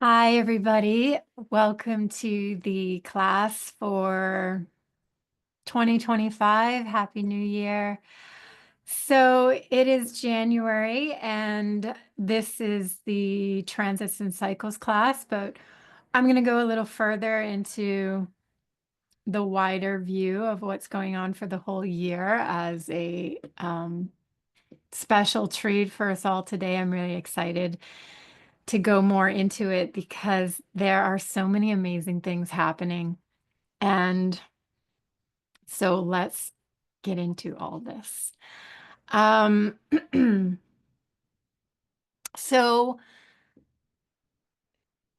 Hi, everybody. Welcome to the class for 2025. Happy New Year. So it is January, and this is the transits and cycles class, but I'm going to go a little further into the wider view of what's going on for the whole year as a special treat for us all today. I'm really excited to go more into it because there are so many amazing things happening. And so let's get into all this. Um, so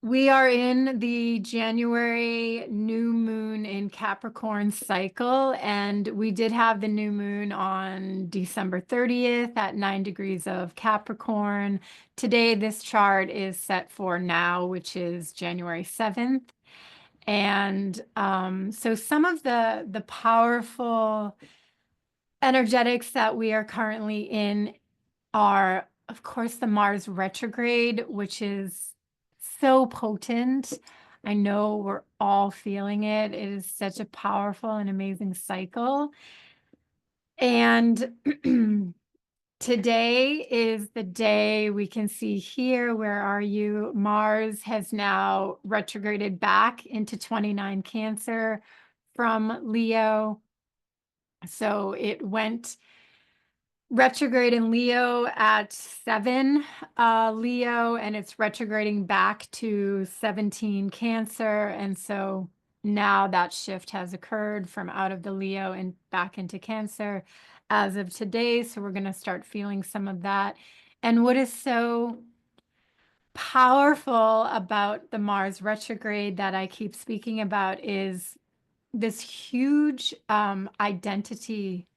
we are in the January new moon in Capricorn cycle, and we did have the new moon on December 30th at 9 degrees of Capricorn. Today, this chart is set for now, which is January 7th. And so some of the powerful energetics that we are currently in are, of course, the Mars retrograde, which is so potent. I know we're all feeling it. It is such a powerful and amazing cycle. And today is the day we can see here. Where are you? Mars has now retrograded back into 29 Cancer from Leo. So it went retrograde in Leo at 7 Leo, and it's retrograding back to 17 Cancer. And so now that shift has occurred from out of the Leo and back into Cancer as of today. So we're going to start feeling some of that. And what is so powerful about the Mars retrograde that I keep speaking about is this huge identity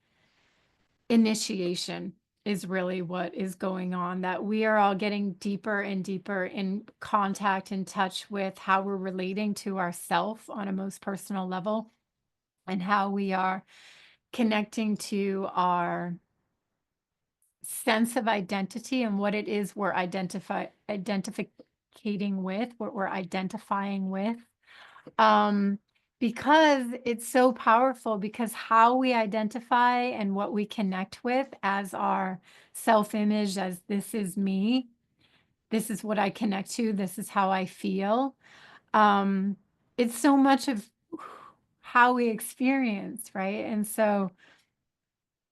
initiation is really what is going on, that we are all getting deeper and deeper in contact and touch with how we're relating to ourself on a most personal level, and how we are connecting to our sense of identity and what it is we're identifying with, what we're identifying with. Because it's so powerful, because how we identify and what we connect with as our self-image, as this is me, this is what I connect to, this is how I feel. It's so much of how we experience, right? And so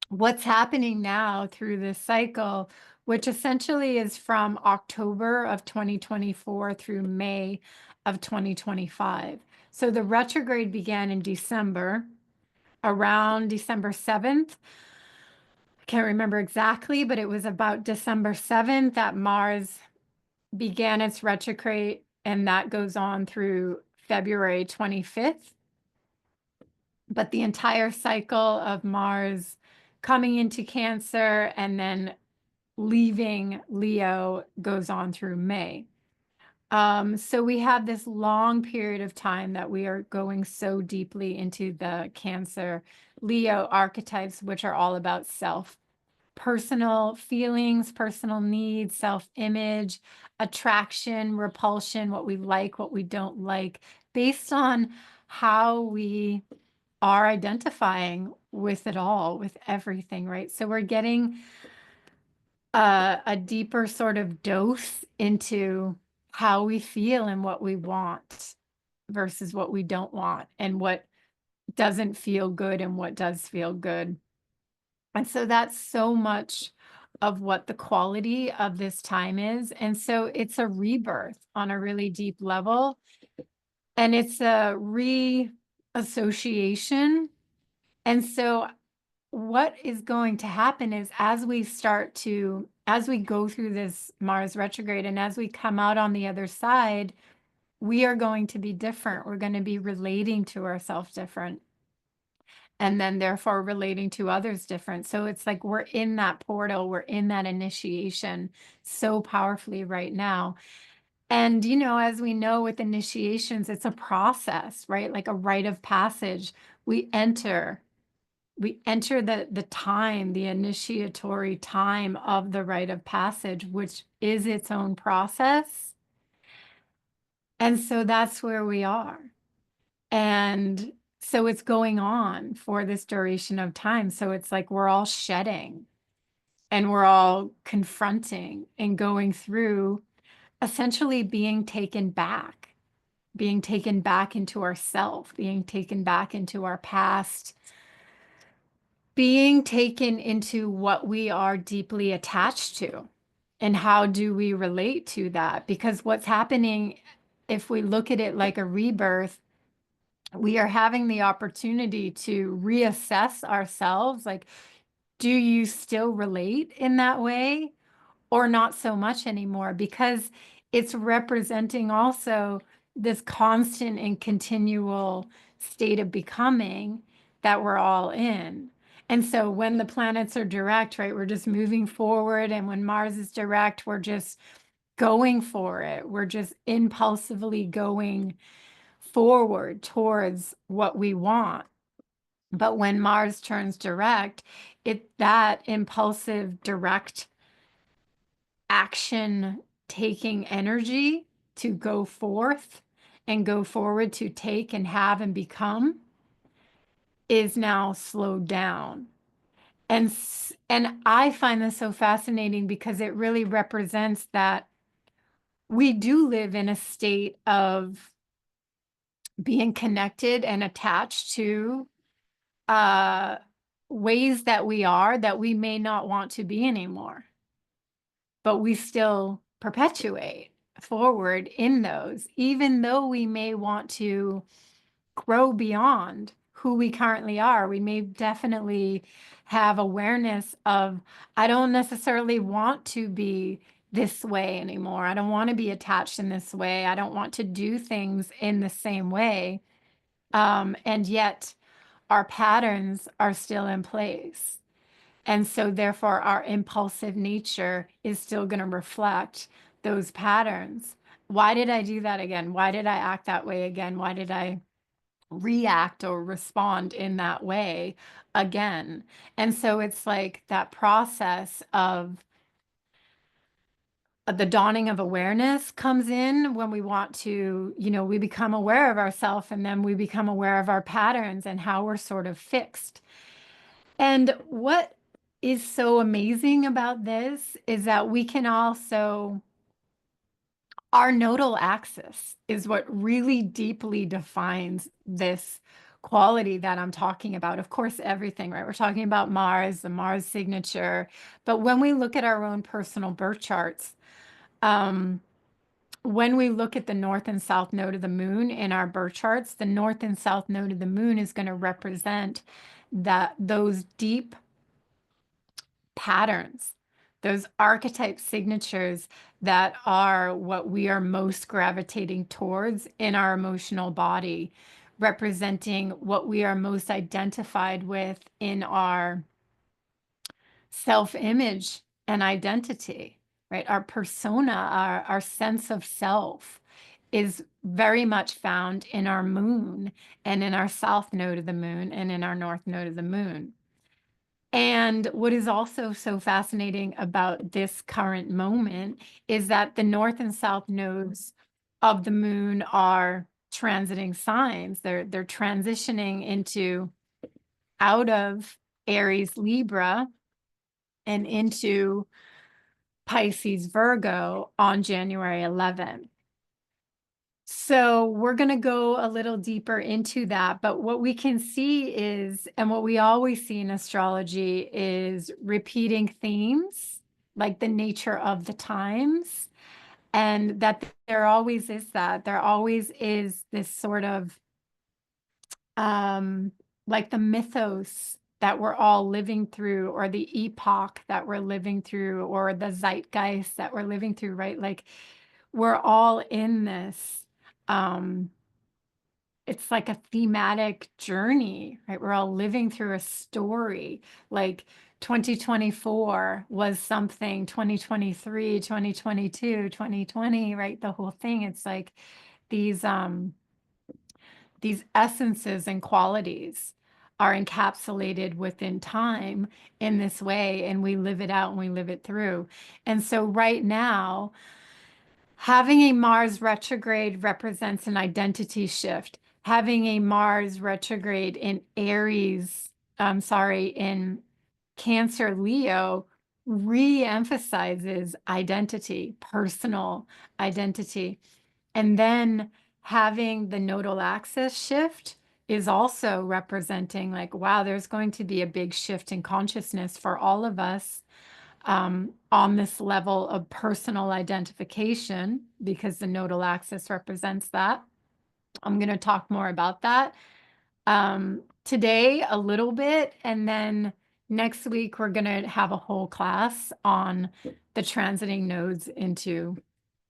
what's happening now through this cycle, which essentially is from October of 2024 through May of 2025. So the retrograde began in December, around December 7th. I can't remember exactly, but it was about December 7th that Mars began its retrograde, and that goes on through February 25th. But the entire cycle of Mars coming into Cancer and then leaving Leo goes on through May. So we have this long period of time that we are going so deeply into the Cancer Leo archetypes, which are all about self, personal feelings, personal needs, self-image, attraction, repulsion, what we like, what we don't like, based on how we are identifying with it all, with everything, right? So we're getting a deeper sort of dose into how we feel and what we want versus what we don't want, and what doesn't feel good and what does feel good. And so that's so much of what the quality of this time is. And so it's a rebirth on a really deep level, and it's a reassociation. And so what is going to happen is, as we go through this Mars retrograde, and as we come out on the other side, we are going to be different. We're going to be relating to ourselves different, and then therefore relating to others different. So it's like we're in that portal, we're in that initiation so powerfully right now. And, as we know with initiations, it's a process, right? Like a rite of passage. We enter the time, the initiatory time of the rite of passage, which is its own process. And so that's where we are. And so it's going on for this duration of time. So it's like we're all shedding and we're all confronting and going through essentially being taken back into ourself, being taken back into our past, being taken into what we are deeply attached to. And how do we relate to that? Because what's happening, if we look at it like a rebirth, we are having the opportunity to reassess ourselves. Like, do you still relate in that way or not so much anymore? Because it's representing also this constant and continual state of becoming that we're all in. And so when the planets are direct, right, we're just moving forward. And when Mars is direct, we're just going for it. We're just impulsively going forward towards what we want. But when Mars turns direct, that impulsive, direct action taking energy to go forth and go forward to take and have and become is now slowed down. And I find this so fascinating because it really represents that we do live in a state of being connected and attached to uh, ways that we may not want to be anymore, but we still perpetuate forward in those, even though we may want to grow beyond who we currently are. We may definitely have awareness of, I don't necessarily want to be this way anymore. I don't want to be attached in this way. I don't want to do things in the same way. And yet our patterns are still in place. And so therefore our impulsive nature is still going to reflect those patterns. Why did I do that again? Why did I act that way again? Why did I react or respond in that way again? And so it's like that process of the dawning of awareness comes in when we want to, we become aware of ourselves, and then we become aware of our patterns and how we're sort of fixed. And what is so amazing about this is that we can also, our nodal axis is what really deeply defines this quality that I'm talking about. Of course, everything, right? We're talking about Mars, the Mars signature. But when we look at our own personal birth charts, when we look at the north and south node of the moon in our birth charts, the north and south node of the moon is going to represent those deep patterns, those archetype signatures that are what we are most gravitating towards in our emotional body, representing what we are most identified with in our self-image and identity, right? Our persona, our sense of self is very much found in our moon and in our south node of the moon and in our north node of the moon. And what is also so fascinating about this current moment is that the north and south nodes of the moon are transiting signs. They're transitioning into out of Aries Libra and into Pisces Virgo on January 11th. So we're going to go a little deeper into that. But what we can see is, and what we always see in astrology, is repeating themes, like the nature of the times, and that there always is that. There always is this sort of like the mythos that we're all living through, or the epoch that we're living through, or the zeitgeist that we're living through, right? Like we're all in this. It's like a thematic journey, right? We're all living through a story. Like 2024 was something, 2023, 2022, 2020, right? The whole thing. It's like these essences and qualities are encapsulated within time in this way, and we live it out and we live it through. And so right now, Having a Mars retrograde represents an identity shift. Having a Mars retrograde in Aries, in Cancer Leo re-emphasizes identity, personal identity. And then having the nodal axis shift is also representing like, wow, there's going to be a big shift in consciousness for all of us on this level of personal identification, because the nodal axis represents that. I'm going to talk more about that today a little bit, and then next week we're going to have a whole class on the transiting nodes into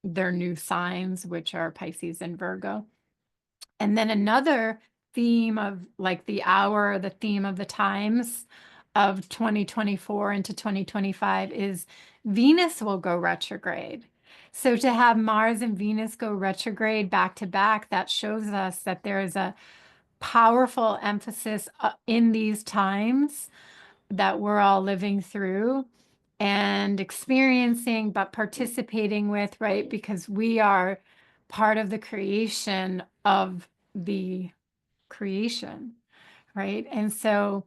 their new signs, which are Pisces and Virgo. And then another theme of like the hour, the theme of the times of 2024 into 2025 is Venus will go retrograde. So to have Mars and Venus go retrograde back to back, that shows us that there is a powerful emphasis in these times that we're all living through and experiencing, but participating with, right? Because we are part of the creation of the creation, right? And so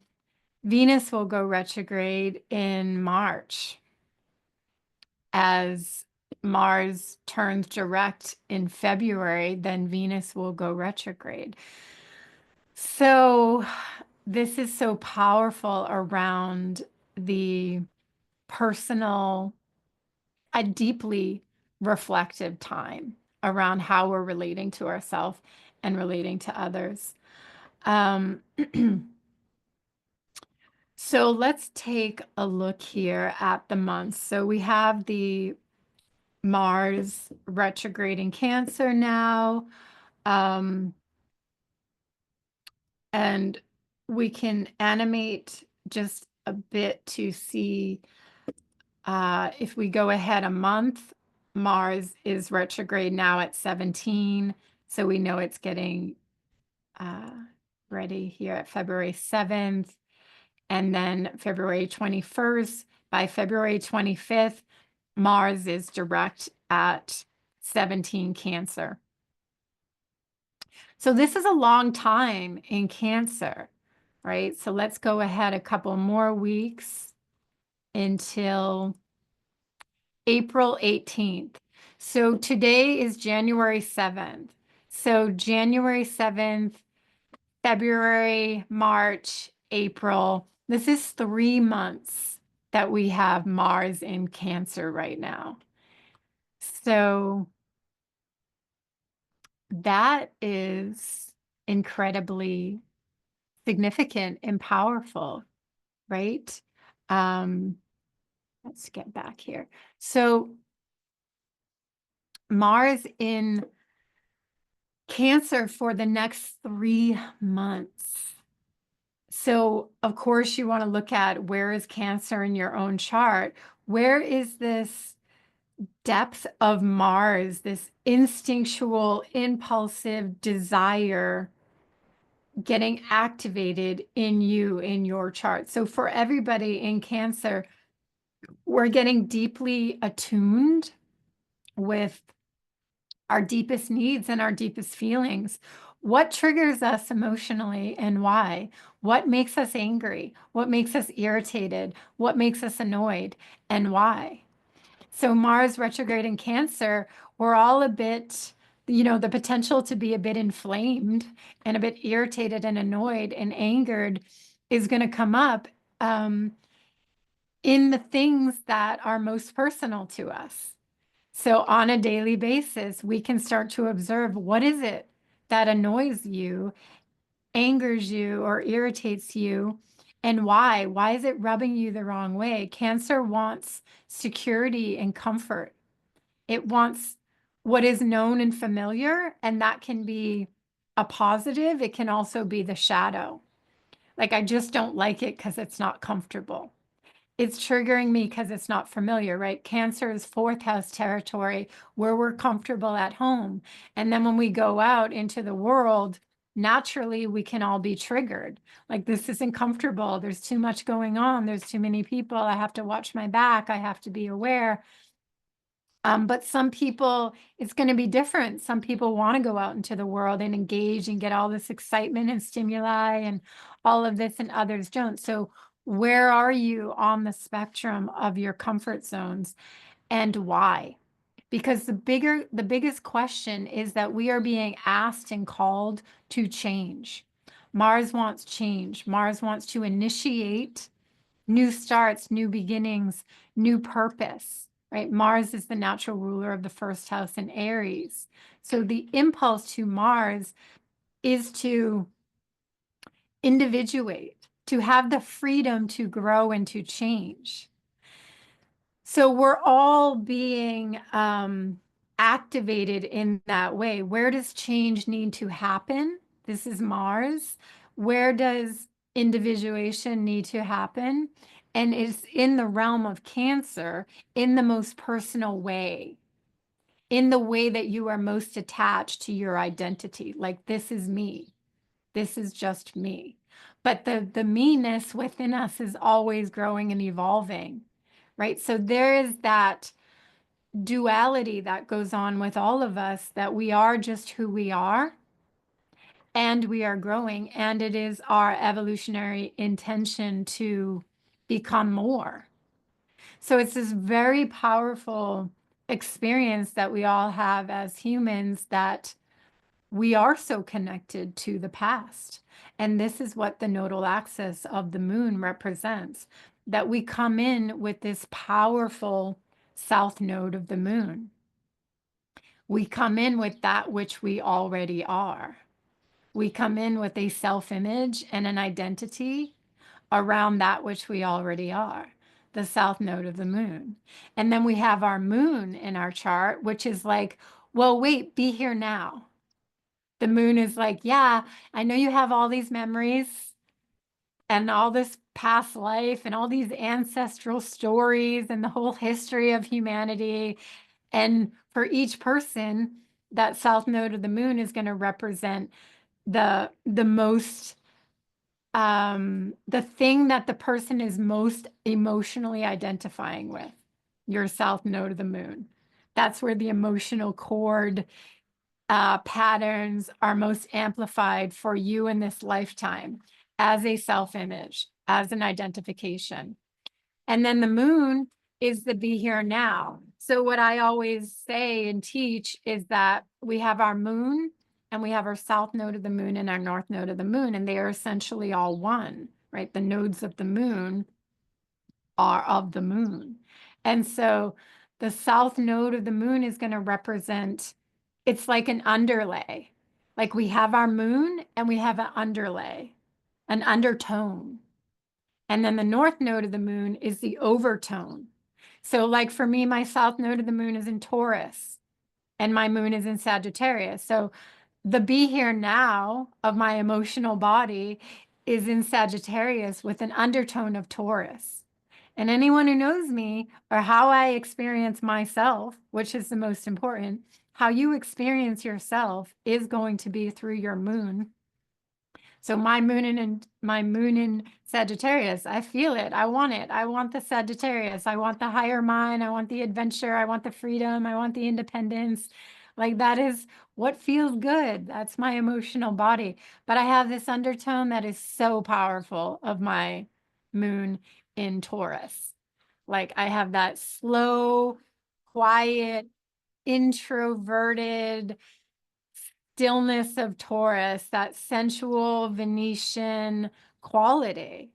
Venus will go retrograde in March as Mars turns direct in February, then Venus will go retrograde. So this is so powerful around the personal, a deeply reflective time around how we're relating to ourselves and relating to others. So let's take a look here at the months. So we have the Mars retrograde in Cancer now. And we can animate just a bit to see if we go ahead a month, Mars is retrograde now at 17. So we know it's getting ready here at February 7th. And then February 21st. By February 25th, Mars is direct at 17 Cancer. So this is a long time in Cancer, right? So let's go ahead a couple more weeks until April 18th. So today is January 7th. So January 7th, February, March, April. This is 3 months that we have Mars in Cancer right now. So that is incredibly significant and powerful, right? Let's get back here. So Mars in Cancer for the next 3 months. So of course you want to look at where is Cancer in your own chart? Where is this depth of Mars, this instinctual, impulsive desire getting activated in you, in your chart? So for everybody in Cancer, we're getting deeply attuned with our deepest needs and our deepest feelings. What triggers us emotionally and why? What makes us angry? What makes us irritated? What makes us annoyed and why? So Mars retrograde in Cancer, we're all a bit, the potential to be a bit inflamed and a bit irritated and annoyed and angered is going to come up in the things that are most personal to us. So on a daily basis, we can start to observe, what is it that annoys you, angers you, or irritates you, and why? Why is it rubbing you the wrong way? Cancer wants security and comfort. It wants what is known and familiar, and that can be a positive. It can also be the shadow. Like, I just don't like it because it's not comfortable. It's triggering me because it's not familiar, right? Cancer is 4th house territory where we're comfortable at home. And then when we go out into the world, naturally we can all be triggered. Like, this isn't comfortable. There's too much going on. There's too many people. I have to watch my back. I have to be aware. But some people, it's going to be different. Some people want to go out into the world and engage and get all this excitement and stimuli and all of this, and others don't. So where are you on the spectrum of your comfort zones, and why? Because the biggest question is that we are being asked and called to change. Mars wants change. Mars wants to initiate new starts, new beginnings, new purpose, right? Mars is the natural ruler of the first house in Aries. So the impulse to Mars is to individuate, to have the freedom to grow and to change. So we're all being activated in that way. Where does change need to happen? This is Mars. Where does individuation need to happen? And it's in the realm of Cancer, in the most personal way, in the way that you are most attached to your identity. Like, this is me. This is just me. But the me-ness within us is always growing and evolving, right? So there is that duality that goes on with all of us, that we are just who we are and we are growing, and it is our evolutionary intention to become more. So it's this very powerful experience that we all have as humans, that we are so connected to the past. And this is what the nodal axis of the moon represents, that we come in with this powerful south node of the moon. We come in with that which we already are. We come in with a self-image and an identity around that which we already are, the south node of the moon. And then we have our moon in our chart, which is like, well, wait, be here now. The moon is like, yeah, I know you have all these memories and all this past life and all these ancestral stories and the whole history of humanity. And for each person, that south node of the moon is going to represent the most the thing that the person is most emotionally identifying with, your south node of the moon. That's where the emotional cord patterns are most amplified for you in this lifetime, as a self-image, as an identification. And then the moon is the be here now. So what I always say and teach is that we have our moon and we have our south node of the moon and our north node of the moon, and they are essentially all one, right? The nodes of the moon are of the moon. And so the south node of the moon is going to represent, it's like an underlay. Like, we have our moon and we have an underlay, an undertone. And then the north node of the moon is the overtone. So like for me, my south node of the moon is in Taurus and my moon is in Sagittarius. So the be here now of my emotional body is in Sagittarius with an undertone of Taurus. And anyone who knows me, or how I experience myself, which is the most important, how you experience yourself is going to be through your moon. So my moon in Sagittarius, I feel it. I want it. I want the Sagittarius. I want the higher mind. I want the adventure. I want the freedom. I want the independence. Like, that is what feels good. That's my emotional body. But I have this undertone that is so powerful of my moon in Taurus. Like, I have that slow, quiet, introverted stillness of Taurus, that sensual Venetian quality.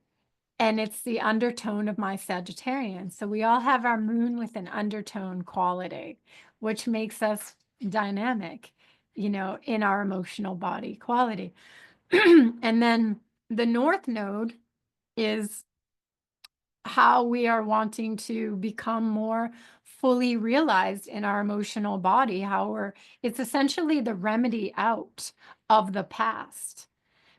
And it's the undertone of my Sagittarian. So we all have our moon with an undertone quality, which makes us dynamic, you know, in our emotional body quality. And then the north node is how we are wanting to become more fully realized in our emotional body, it's essentially the remedy out of the past.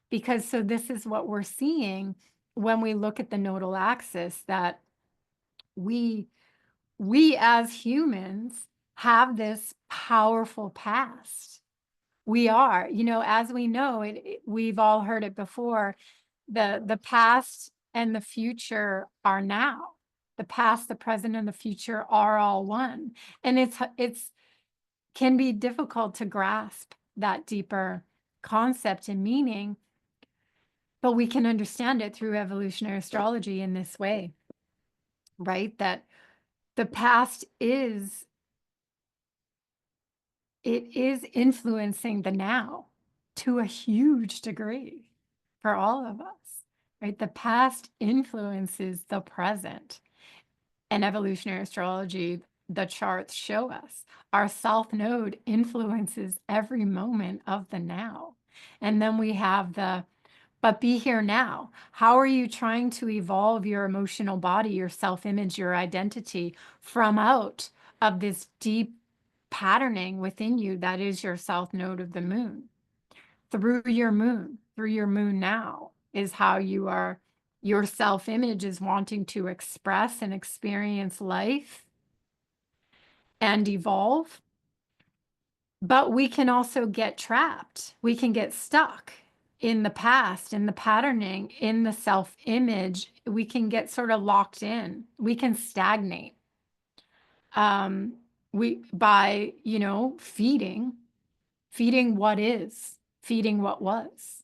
Because so this is what we're seeing when we look at the nodal axis, that we as humans have this powerful past. We are, you know, as we know we've all heard it before, the past and the future are now. The past, the present, and the future are all one. And it's can be difficult to grasp that deeper concept and meaning, but we can understand it through evolutionary astrology in this way, right? That the past is influencing the now to a huge degree for all of us, right? The past influences the present. And evolutionary astrology, the charts show us our south node influences every moment of the now. And then we have but be here now. How are you trying to evolve your emotional body, your self-image, your identity from out of this deep patterning within you that is your south node of the moon? Through your moon now is how your self-image is wanting to express and experience life and evolve. But we can also get trapped. We can get stuck in the past, in the patterning, in the self-image. We can get sort of locked in. We can stagnate. By, feeding what is, feeding what was.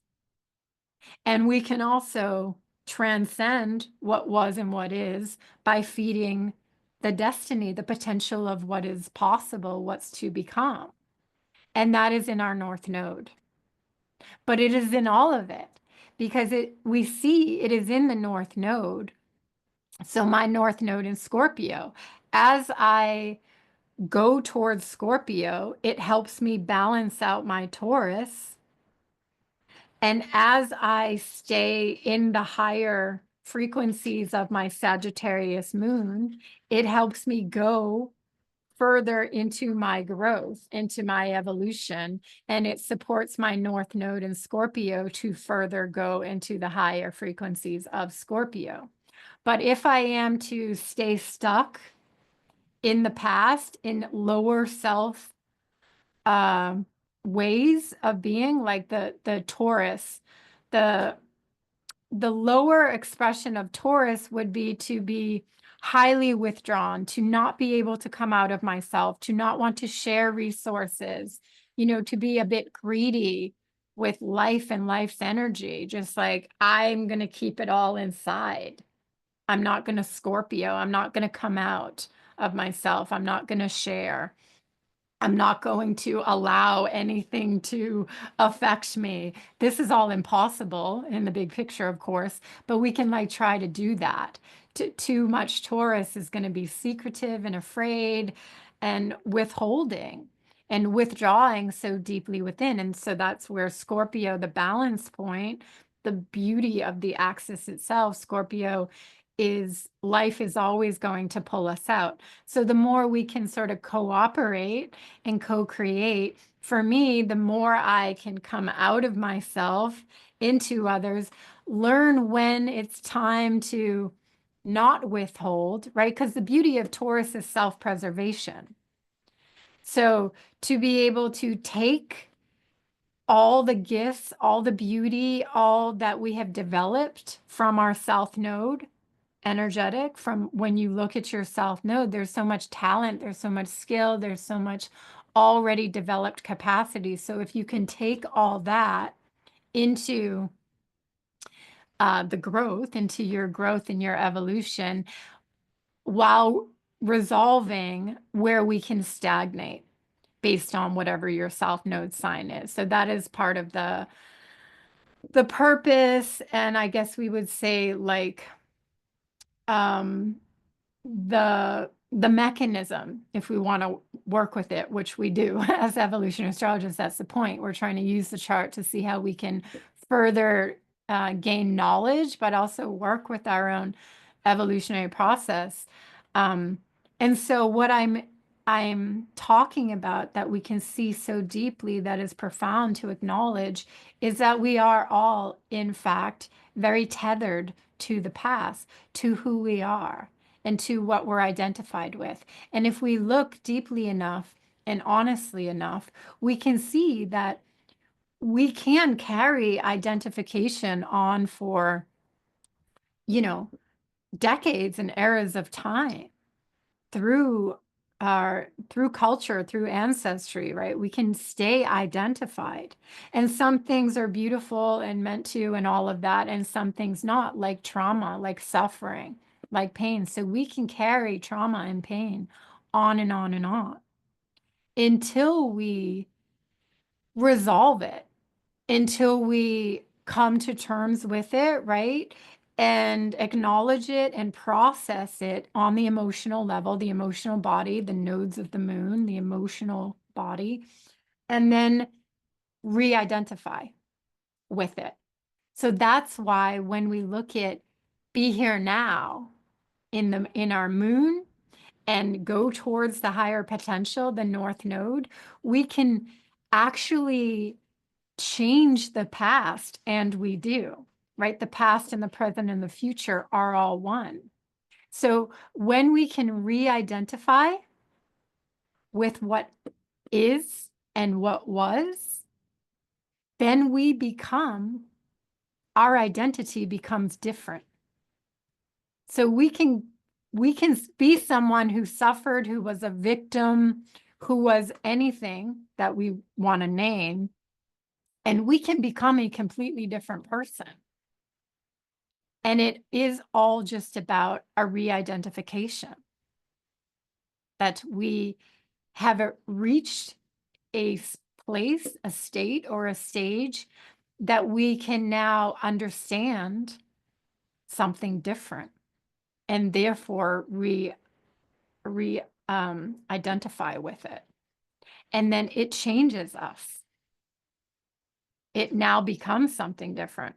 And we can also transcend what was and what is by feeding the destiny, the potential of what is possible, what's to become. And that is in our North Node. But it is in all of it because we see it is in the North Node. So my North Node in Scorpio, as I go towards Scorpio, it helps me balance out my Taurus. And as I stay in the higher frequencies of my Sagittarius moon, it helps me go further into my growth, into my evolution, and it supports my North Node in Scorpio to further go into the higher frequencies of Scorpio. But if I am to stay stuck in the past, in lower self ways of being, like the Taurus, the lower expression of Taurus would be to be highly withdrawn, to not be able to come out of myself, to not want to share resources, to be a bit greedy with life and life's energy, just like I'm going to keep it all inside. I'm not going to Scorpio. I'm not going to come out of myself. I'm not going to share. I'm not going to allow anything to affect me. This is all impossible in the big picture, of course, but we can try to do that. Too much Taurus is going to be secretive and afraid and withholding and withdrawing so deeply within. And so that's where Scorpio, the balance point, the beauty of the axis itself, Scorpio is life is always going to pull us out. So the more we can sort of cooperate and co-create, for me, the more I can come out of myself into others, learn when it's time to not withhold, right? Because the beauty of Taurus is self-preservation. So to be able to take all the gifts, all the beauty, all that we have developed from our South Node, energetic, from when you look at your South Node, there's so much talent, there's so much skill, there's so much already developed capacity. So if you can take all that into the growth, into your growth and your evolution, while resolving where we can stagnate based on whatever your South Node sign is. So that is part of the purpose, and I guess we would say um the mechanism, if we want to work with it, which we do as evolutionary astrologists. That's the point. We're trying to use the chart to see how we can further gain knowledge, but also work with our own evolutionary process. And so what I'm talking about that we can see so deeply, that is profound to acknowledge, is that we are all, in fact, very tethered to the past, to who we are, and to what we're identified with. And if we look deeply enough and honestly enough, we can see that we can carry identification on for, decades and eras of time through through culture, through ancestry, right? We can stay identified. And some things are beautiful and meant to and all of that, and some things not, like trauma, like suffering, like pain. So we can carry trauma and pain on and on and on until we resolve it, until we come to terms with it, right? And acknowledge it and process it on the emotional level, the emotional body, the nodes of the moon, the emotional body, and then re-identify with it. So that's why when we look at be here now in our moon and go towards the higher potential, the north node, we can actually change the past, and we do, right? The past and the present and the future are all one. So when we can re-identify with what is and what was, then our identity becomes different. So we can be someone who suffered, who was a victim, who was anything that we want to name, and we can become a completely different person. And it is all just about a re-identification, that we have reached a place, a state, or a stage that we can now understand something different, and therefore identify with it. And then it changes us. It now becomes something different.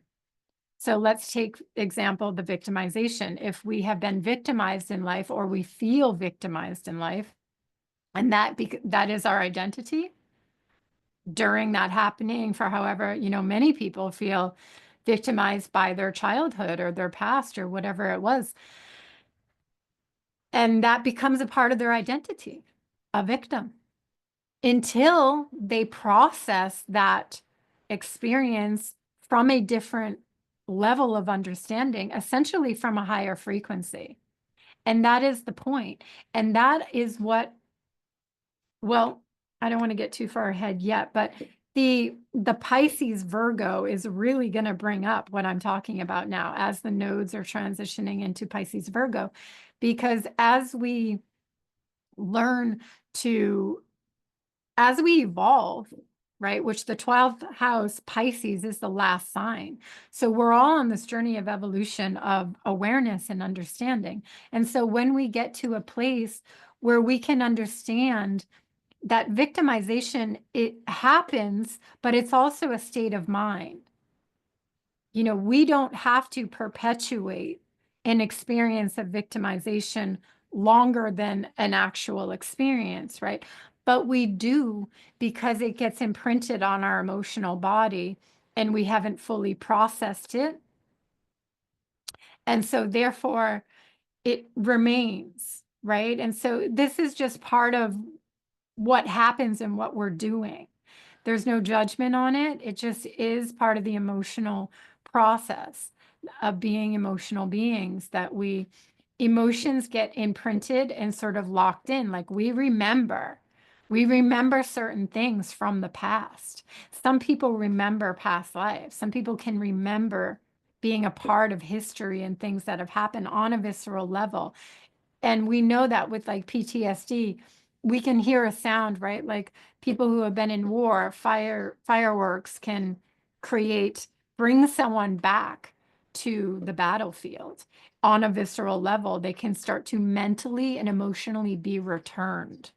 So let's take example, the victimization. If we have been victimized in life, or we feel victimized in life, and that is our identity during that happening, for however, many people feel victimized by their childhood or their past or whatever it was. And that becomes a part of their identity, a victim, until they process that experience from a different level of understanding, essentially from a higher frequency. And that is the point. And that is what, well, I don't want to get too far ahead yet, but the Pisces Virgo is really going to bring up what I'm talking about now as the nodes are transitioning into Pisces Virgo, because as we learn to, as we evolve, right, which the 12th house Pisces is the last sign. So we're all on this journey of evolution, of awareness and understanding. And so when we get to a place where we can understand that victimization, it happens, but it's also a state of mind. We don't have to perpetuate an experience of victimization longer than an actual experience, right? But we do, because it gets imprinted on our emotional body and we haven't fully processed it. And so therefore it remains, right? And so this is just part of what happens and what we're doing. There's no judgment on it. It just is part of the emotional process of being emotional beings, that emotions get imprinted and sort of locked in. Like we remember certain things from the past. Some people remember past lives. Some people can remember being a part of history and things that have happened on a visceral level. And we know that with like PTSD, we can hear a sound, right? Like people who have been in war, fireworks can bring someone back to the battlefield on a visceral level. They can start to mentally and emotionally be returned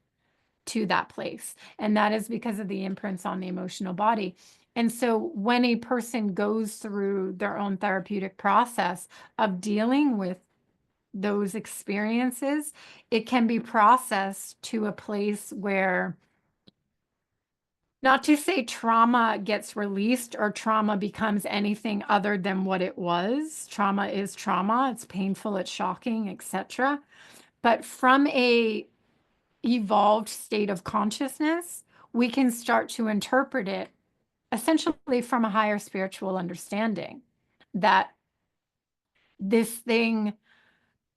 to that place. And that is because of the imprints on the emotional body. And so when a person goes through their own therapeutic process of dealing with those experiences, it can be processed to a place where, not to say trauma gets released or trauma becomes anything other than what it was. Trauma is trauma. It's painful, it's shocking, etc. But from a evolved state of consciousness, we can start to interpret it essentially from a higher spiritual understanding, that this thing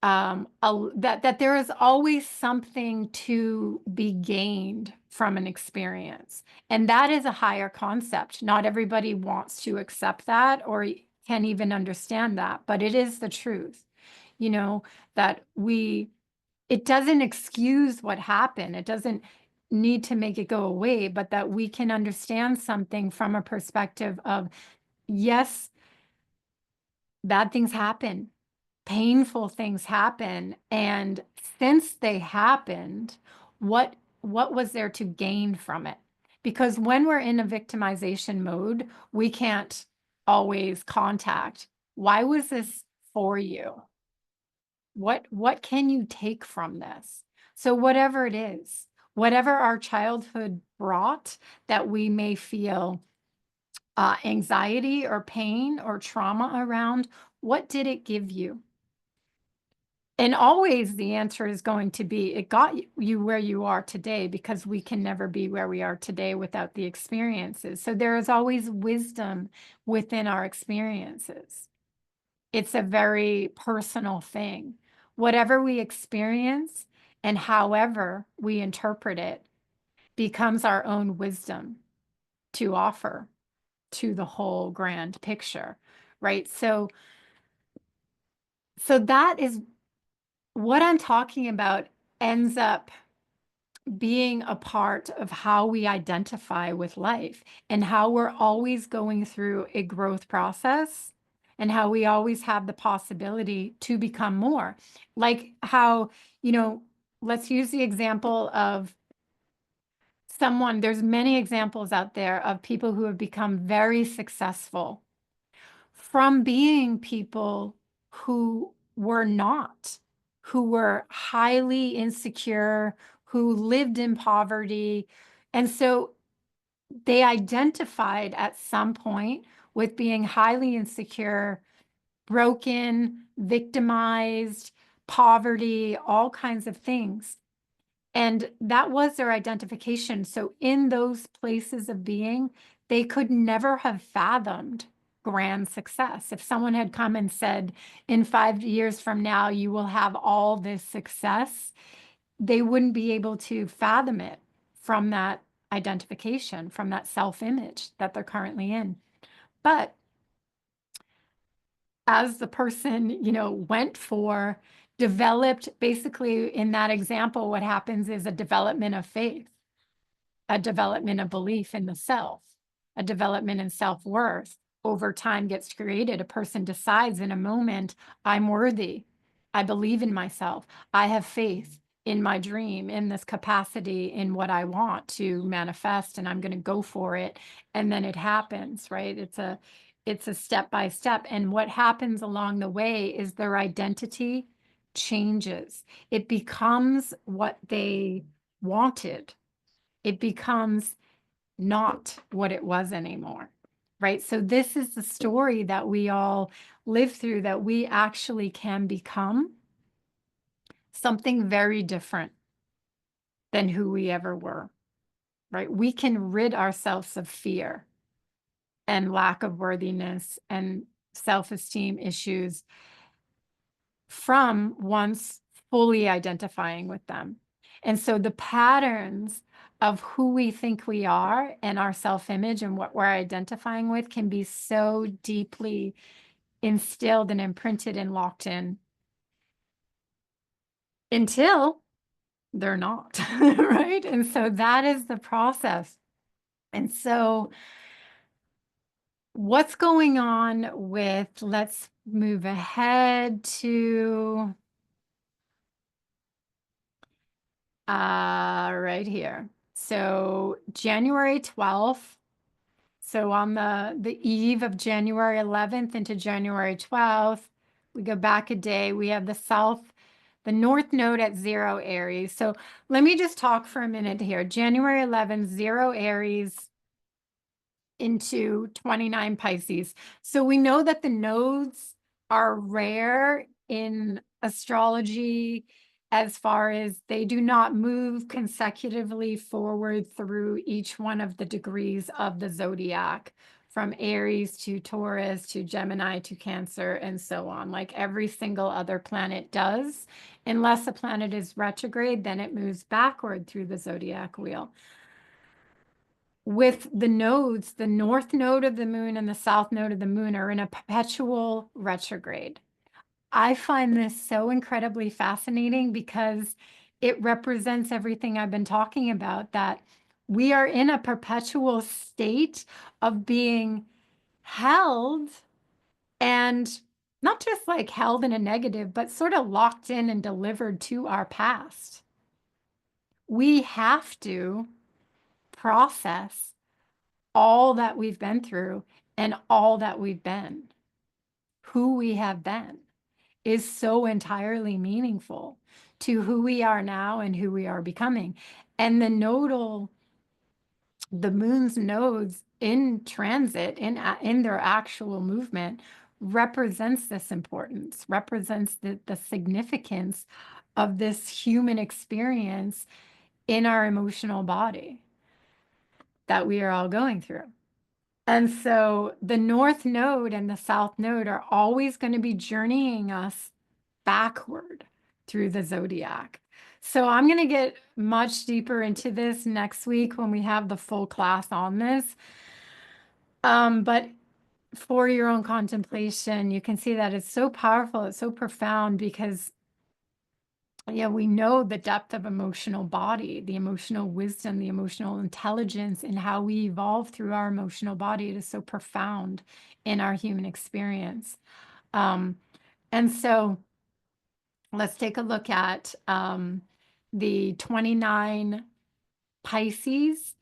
that there is always something to be gained from an experience. And that is a higher concept. Not everybody wants to accept that or can even understand that, but it is the truth, you know, that it doesn't excuse what happened. It doesn't need to make it go away, but that we can understand something from a perspective of, yes, bad things happen, painful things happen, and since they happened, what was there to gain from it? Because when we're in a victimization mode, we can't always contact, why was this for you? What can you take from this? So whatever it is, whatever our childhood brought that we may feel anxiety or pain or trauma around, what did it give you? And always the answer is going to be, it got you where you are today, because we can never be where we are today without the experiences. So there is always wisdom within our experiences. It's a very personal thing. Whatever we experience and however we interpret it becomes our own wisdom to offer to the whole grand picture, right? So that is what I'm talking about, ends up being a part of how we identify with life and how we're always going through a growth process and how we always have the possibility to become more. Like how, let's use the example of someone, there's many examples out there of people who have become very successful from being people who were not, who were highly insecure, who lived in poverty. And so they identified at some point with being highly insecure, broken, victimized, poverty, all kinds of things. And that was their identification. So in those places of being, they could never have fathomed grand success. If someone had come and said, in 5 years from now, you will have all this success, they wouldn't be able to fathom it from that identification, from that self-image that they're currently in. But as the person, went for, developed, basically in that example, what happens is a development of faith, a development of belief in the self, a development in self-worth over time gets created. A person decides in a moment, I'm worthy. I believe in myself. I have faith in my dream, in this capacity, in what I want to manifest, and I'm going to go for it. And then it happens, right? It's a step by step. And what happens along the way is their identity changes. It becomes what they wanted. It becomes not what it was anymore, right? So this is the story that we all live through, that we actually can become something very different than who we ever were, right? We can rid ourselves of fear and lack of worthiness and self-esteem issues from once fully identifying with them. And so the patterns of who we think we are and our self-image and what we're identifying with can be so deeply instilled and imprinted and locked in until they're not, right? And so that is the process. And so what's going on with, let's move ahead to right here. So January 12th. So on the eve of January 11th into January 12th, we go back a day. We have the North Node at 0 Aries. So let me just talk for a minute here. January 11th, 0 Aries into 29 Pisces. So we know that the nodes are rare in astrology as far as they do not move consecutively forward through each one of the degrees of the zodiac from Aries to Taurus to Gemini to Cancer and so on, like every single other planet does. Unless a planet is retrograde, then it moves backward through the zodiac wheel. With the nodes, the north node of the moon and the south node of the moon are in a perpetual retrograde. I find this so incredibly fascinating because it represents everything I've been talking about, that we are in a perpetual state of being held, and not just like held in a negative, but sort of locked in and delivered to our past. We have to process all that we've been through and all that we've been. Who we have been is so entirely meaningful to who we are now and who we are becoming. And the moon's nodes in transit, in their actual movement, represents this importance, represents the significance of this human experience in our emotional body that we are all going through. And so the north node and the south node are always going to be journeying us backward through the zodiac. So I'm going to get much deeper into this next week when we have the full class on this. But for your own contemplation, you can see that it's so powerful, it's so profound, because we know the depth of emotional body, the emotional wisdom, the emotional intelligence, and how we evolve through our emotional body. It is so profound in our human experience. And so let's take a look at the 29 Pisces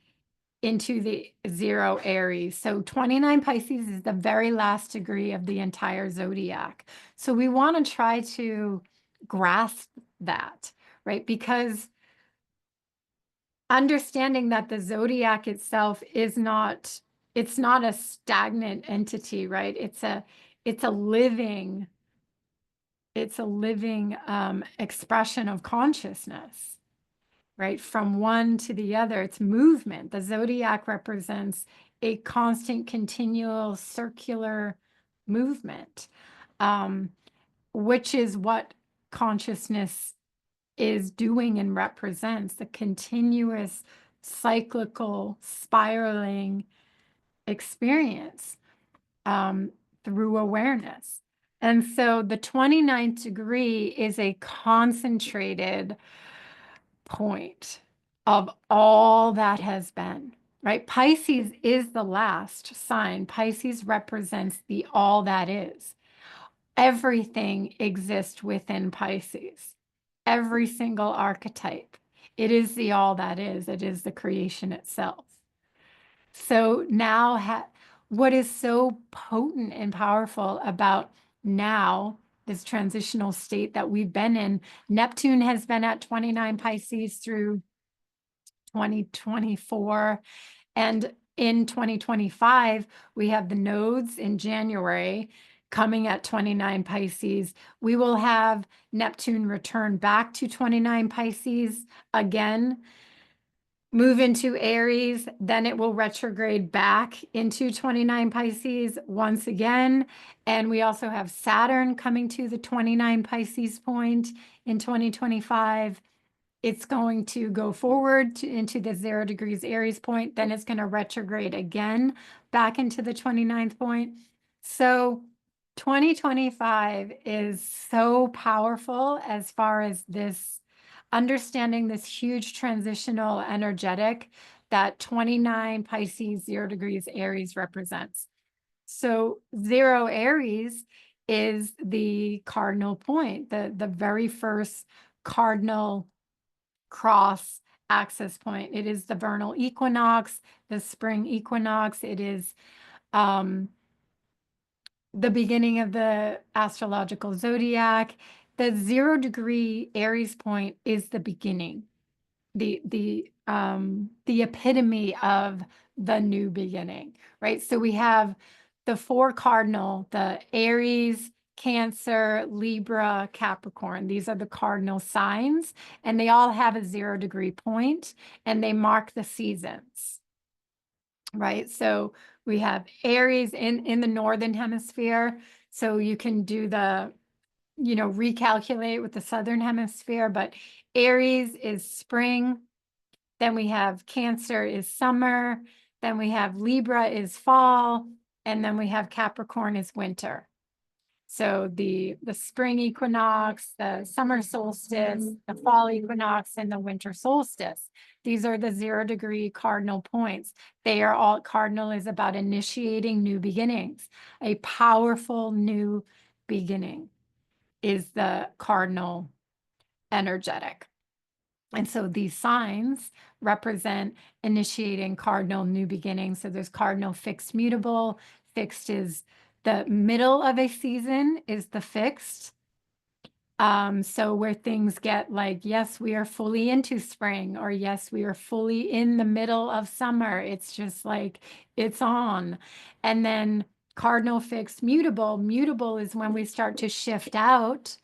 into the 0 Aries. So 29 Pisces is the very last degree of the entire zodiac. So we want to try to grasp that, right? Because understanding that the zodiac itself is not, it's not a stagnant entity, right? It's a living expression of consciousness, right? From one to the other, it's movement. The zodiac represents a constant, continual, circular movement, which is what consciousness is doing and represents, the continuous, cyclical, spiraling experience through awareness. And so the 29th degree is a concentrated point of all that has been, right? Pisces is the last sign. Pisces represents the all that is. Everything exists within Pisces. Every single archetype. It is the all that is. It is the creation itself. So now, what is so potent and powerful about now, this transitional state that we've been in? Neptune has been at 29 Pisces through 2024. And in 2025, we have the nodes in January coming at 29 Pisces. We will have Neptune return back to 29 Pisces again, move into Aries, then it will retrograde back into 29 Pisces once again. And we also have Saturn coming to the 29 Pisces point in 2025. It's going to go forward into the 0 degrees Aries point, then it's going to retrograde again back into the 29th point. So 2025 is so powerful as far as this understanding, this huge transitional energetic that 29 Pisces 0 degrees Aries represents. So 0 Aries is the cardinal point, the very first cardinal cross axis point. It is the vernal equinox, the spring equinox. It is the beginning of the astrological zodiac. The 0 degree Aries point is the beginning, the epitome of the new beginning, right? So we have the 4 cardinal, the Aries, Cancer, Libra, Capricorn. These are the cardinal signs, and they all have a 0 degree point, and they mark the seasons, right? So We have Aries in the northern hemisphere. So you can do the, recalculate with the southern hemisphere, but Aries is spring. Then we have Cancer is summer. Then we have Libra is fall. And then we have Capricorn is winter. So the spring equinox, the summer solstice, the fall equinox, and the winter solstice. These are the 0-degree cardinal points. They are all, cardinal is about initiating new beginnings. A powerful new beginning is the cardinal energetic. And so these signs represent initiating cardinal new beginnings. So there's cardinal fixed mutable. Fixed is the middle of a season is the fixed. So where things get like, yes, we are fully into spring, or yes, we are fully in the middle of summer. It's just like, it's on. And then cardinal fixed mutable. Mutable is when we start to shift out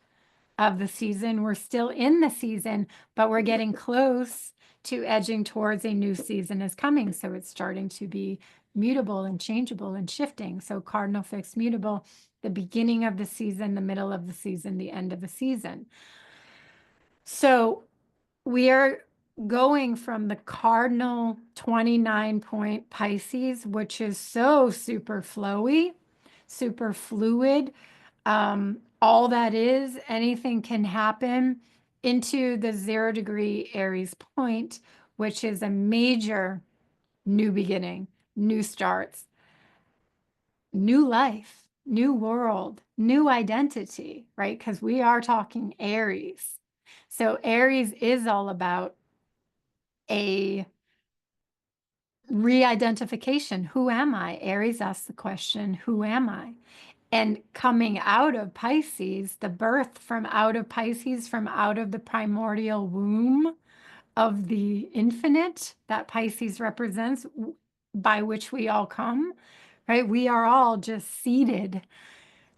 of the season. We're still in the season, but we're getting close to edging towards a new season is coming. So it's starting to be mutable and changeable and shifting. So cardinal fixed mutable, the beginning of the season, the middle of the season, the end of the season. So we are going from the cardinal 29-point Pisces, which is so super flowy, super fluid. All that is, anything can happen, into the 0-degree Aries point, which is a major new beginning, new starts, new life, new world, new identity, right? Because we are talking Aries. So Aries is all about a re-identification. Who am I? Aries asks the question, who am I? And coming out of Pisces, the birth from out of Pisces, from out of the primordial womb of the infinite that Pisces represents, by which we all come, right? We are all just seeded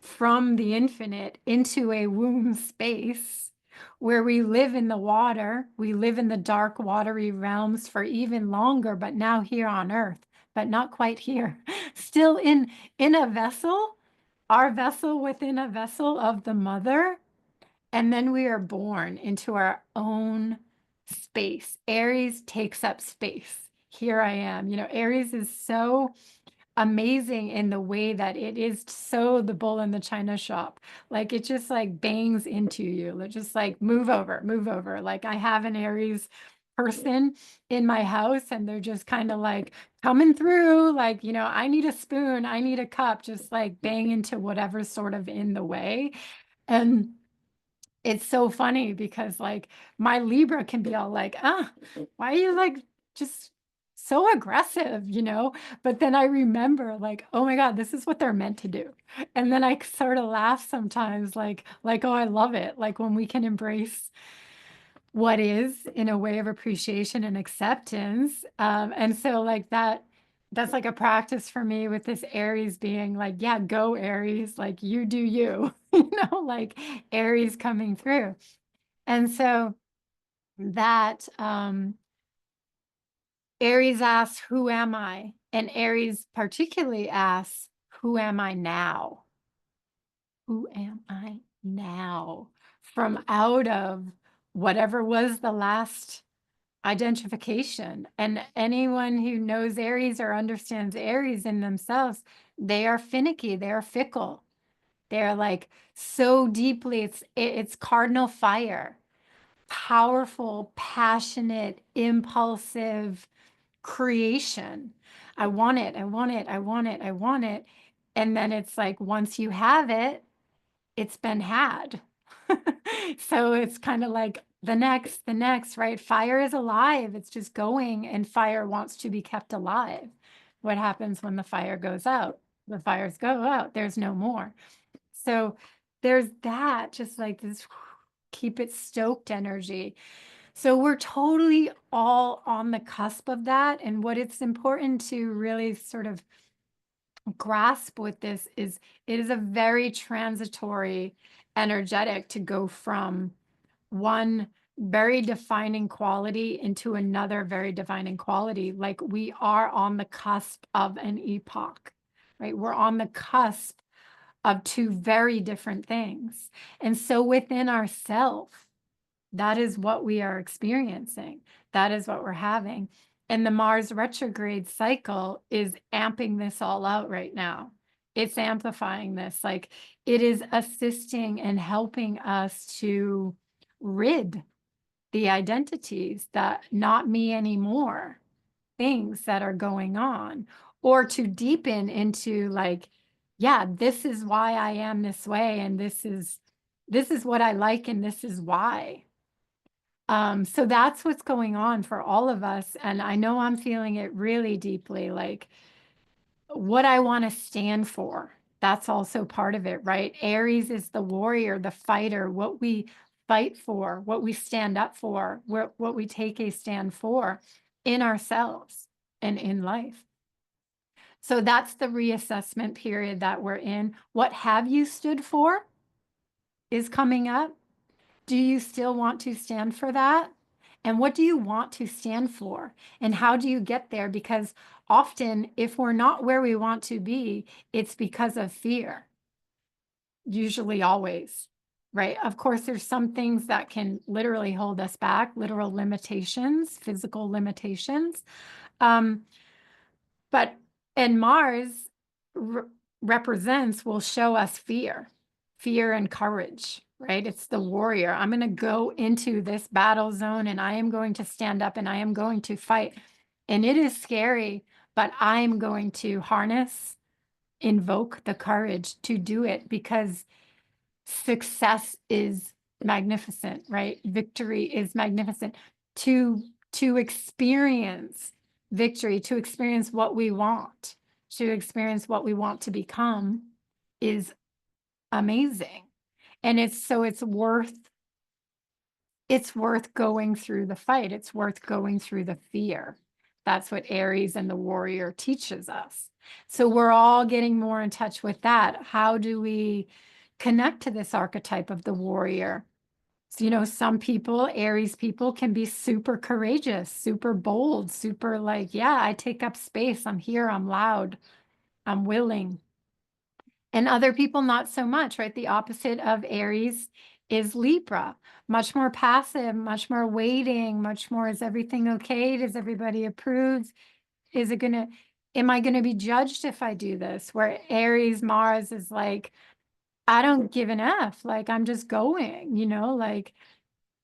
from the infinite into a womb space where we live in the water. We live in the dark, watery realms for even longer, but now here on earth, but not quite here. Still in a vessel, our vessel within a vessel of the mother, and then we are born into our own space. Aries takes up space. Here I am. Aries is so amazing in the way that it is so the bull in the china shop. Like it just like bangs into you. It just like move over, move over. Like I have an Aries person in my house and they're just kind of like coming through, like, I need a spoon, I need a cup, just like bang into whatever's sort of in the way. And it's so funny because like my Libra can be all like, why are you like just so aggressive, But then I remember like, oh my God, this is what they're meant to do. And then I sort of laugh sometimes like, oh, I love it. Like when we can embrace what is in a way of appreciation and acceptance. And so like that's like a practice for me with this Aries being like, yeah, go Aries, like you do you, like Aries coming through. And so that Aries asks, who am I? And Aries particularly asks, who am I now? Who am I now? From out of whatever was the last identification. And anyone who knows Aries or understands Aries in themselves, they are finicky, they are fickle. They're like so deeply, it's cardinal fire, powerful, passionate, impulsive creation. I want it, I want it, I want it, I want it. And then it's like, once you have it, it's been had. So it's kind of like the next, right? Fire is alive. It's just going, and fire wants to be kept alive. What happens when the fire goes out? The fires go out. There's no more. So there's that, just like this, keep it stoked energy. So we're totally all on the cusp of that. And what it's important to really sort of grasp with this is it is a very transitory energetic to go from one very defining quality into another very defining quality. Like we are on the cusp of an epoch, right? We're on the cusp of two very different things. And so within ourselves, that is what we are experiencing. That is what we're having. And the Mars retrograde cycle is amping this all out right now. It's amplifying this. Like it is assisting and helping us to rid the identities that not me anymore things that are going on, or to deepen into like, yeah, this is why I am this way, and this is what I like, and this is why. So that's what's going on for all of us. And I know I'm feeling it really deeply, like what I want to stand for. That's also part of it, right? Aries is the warrior, the fighter, what we fight for, what we stand up for, what we take a stand for in ourselves and in life. So that's the reassessment period that we're in. What have you stood for is coming up. Do you still want to stand for that? And what do you want to stand for? And how do you get there? Because often, if we're not where we want to be, it's because of fear. Usually, always, right? Of course, there's some things that can literally hold us back, literal limitations, physical limitations. But and Mars represents, will show us fear and courage, right? It's the warrior. I'm going to go into this battle zone and I am going to stand up and I am going to fight. And it is scary, but I'm going to invoke the courage to do it, because success is magnificent, right? Victory is magnificent. To experience victory, to experience what we want, to experience what we want to become is amazing. And it's worth going through the fight. It's worth going through the fear. That's what Aries and the warrior teaches us. So we're all getting more in touch with that. How do we connect to this archetype of the warrior? So, some people, Aries people, can be super courageous, super bold, super like, yeah, I take up space. I'm here. I'm loud. I'm willing. And other people, not so much, right? The opposite of Aries is Libra, much more passive, much more waiting, much more, is everything okay? Does everybody approve? Am I going to be judged if I do this? Where Aries, Mars is like, I don't give an F. Like, I'm just going, like,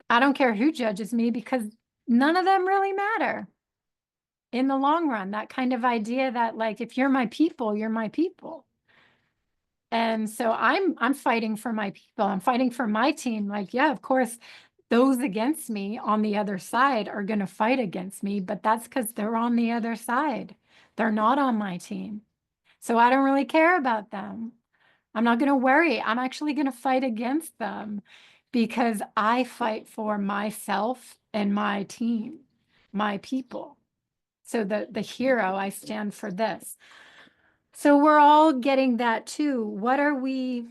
I don't care who judges me because none of them really matter in the long run. That kind of idea that, like, if you're my people, you're my people. And so I'm fighting for my people. I'm fighting for my team. Like, yeah, of course, those against me on the other side are going to fight against me, but that's because they're on the other side. They're not on my team. So I don't really care about them. I'm not going to worry. I'm actually going to fight against them because I fight for myself and my team, my people. So the hero, I stand for this. So we're all getting that too. What do we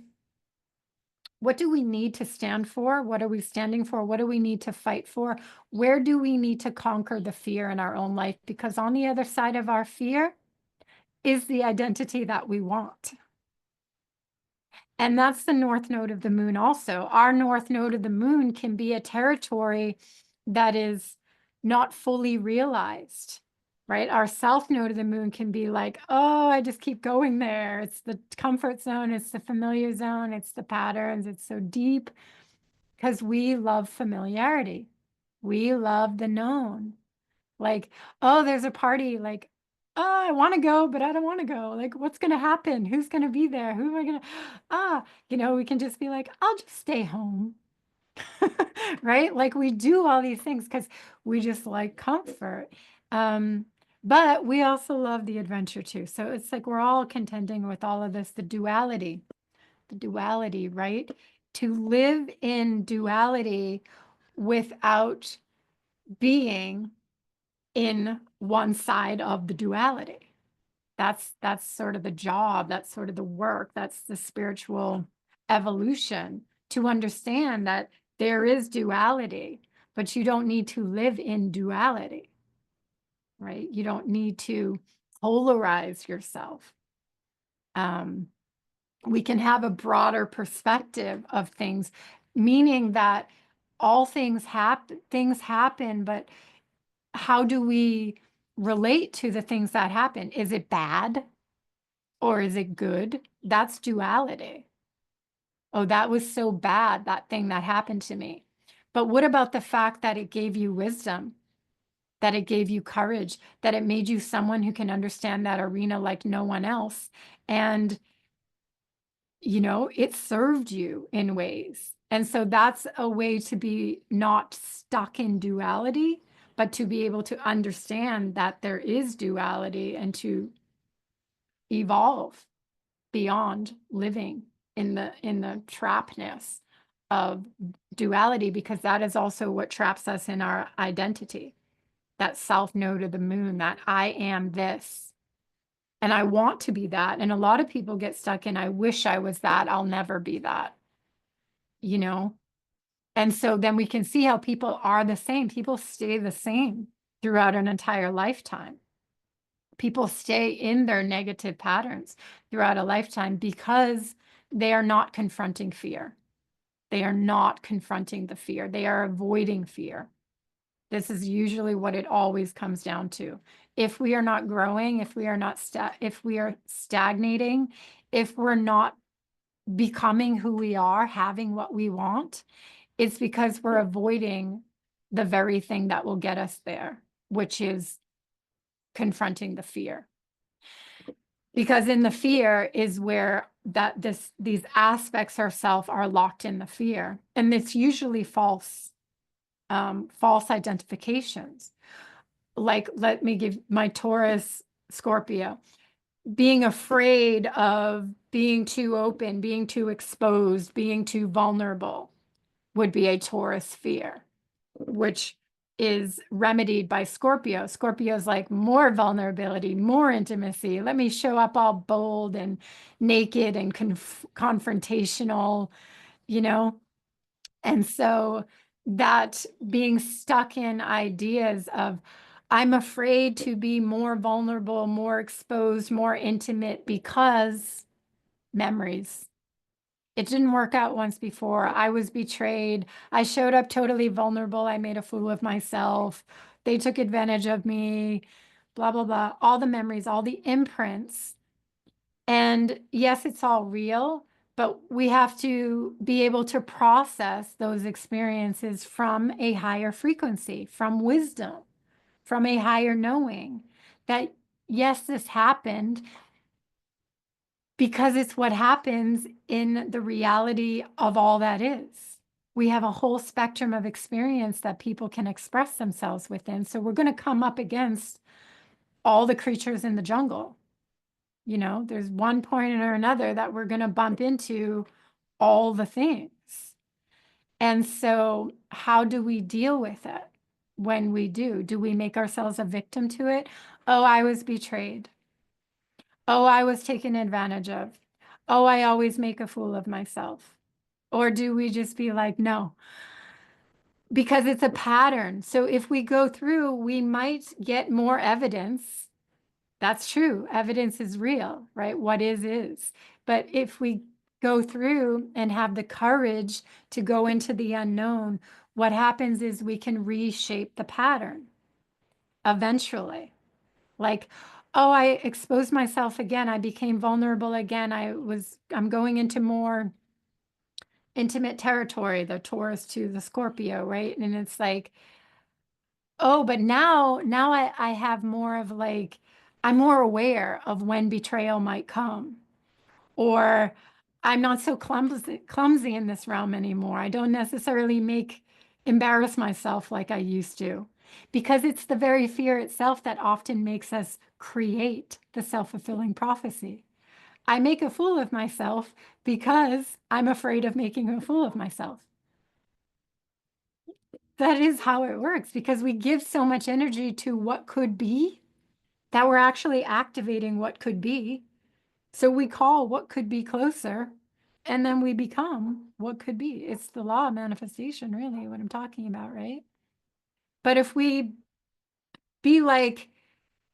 need to stand for? What are we standing for? What do we need to fight for? Where do we need to conquer the fear in our own life? Because on the other side of our fear is the identity that we want. And that's the north node of the moon also. Our north node of the moon can be a territory that is not fully realized, right? Our south node of the moon can be like, oh, I just keep going there. It's the comfort zone. It's the familiar zone. It's the patterns. It's so deep because we love familiarity. We love the known. Like, oh, there's a party. Like, oh, I want to go, but I don't want to go. Like, what's going to happen? Who's going to be there? Who am I going to, we can just be like, I'll just stay home. Right? Like we do all these things because we just like comfort. But we also love the adventure too. So it's like we're all contending with all of this, the duality, right? To live in duality without being in one side of the duality. That's sort of the job, that's sort of the work, that's the spiritual evolution, to understand that there is duality, but you don't need to live in duality, right? You don't need to polarize yourself. We can have a broader perspective of things, meaning that all things happen, but how do we relate to the things that happen? Is it bad or is it good? That's duality. Oh, that was so bad, that thing that happened to me. But what about the fact that it gave you wisdom, that it gave you courage, that it made you someone who can understand that arena like no one else? And, it served you in ways. And so that's a way to be not stuck in duality, but to be able to understand that there is duality and to evolve beyond living in the trapness of duality, because that is also what traps us in our identity. That self node of the moon, that I am this and I want to be that. And a lot of people get stuck in, I wish I was that, I'll never be that, you know? And so then we can see how people are the same. People stay the same throughout an entire lifetime. People stay in their negative patterns throughout a lifetime because they are not confronting fear. They are not confronting the fear. They are avoiding fear. This is usually what it always comes down to. If we are not growing, if we are not if we are stagnating, if we're not becoming who we are, having what we want, it's because we're avoiding the very thing that will get us there, which is confronting the fear. Because in the fear is where these aspects of self are locked in the fear. And it's usually false identifications. Like, let me give my Taurus Scorpio. Being afraid of being too open, being too exposed, being too vulnerable would be a Taurus fear, which is remedied by Scorpio. Scorpio's like more vulnerability, more intimacy. Let me show up all bold and naked and confrontational, you know? And so that being stuck in ideas of, I'm afraid to be more vulnerable, more exposed, more intimate because memories. It didn't work out once before. I was betrayed. I showed up totally vulnerable. I made a fool of myself. They took advantage of me, blah, blah, blah. All the memories, all the imprints. And yes, it's all real, but we have to be able to process those experiences from a higher frequency, from wisdom, from a higher knowing that, yes, this happened because it's what happens in the reality of all that is. We have a whole spectrum of experience that people can express themselves within. So we're going to come up against all the creatures in the jungle. There's one point or another that we're going to bump into all the things. And so how do we deal with it when we do? Do we make ourselves a victim to it? Oh, I was betrayed. Oh, I was taken advantage of. Oh, I always make a fool of myself. Or do we just be like, no, because it's a pattern. So if we go through, we might get more evidence. That's true. Evidence is real, right? What is. But if we go through and have the courage to go into the unknown, what happens is we can reshape the pattern eventually. Like, oh, I exposed myself again. I became vulnerable again. I'm going into more intimate territory, the Taurus to the Scorpio, right? And it's like, oh, but now I have more of like, I'm more aware of when betrayal might come, or I'm not so clumsy in this realm anymore. I don't necessarily embarrass myself like I used to, because it's the very fear itself that often makes us create the self-fulfilling prophecy. I make a fool of myself because I'm afraid of making a fool of myself. That is how it works, because we give so much energy to what could be that we're actually activating what could be. So we call what could be closer, and then we become what could be. It's the law of manifestation, really, what I'm talking about, right? But if we be like,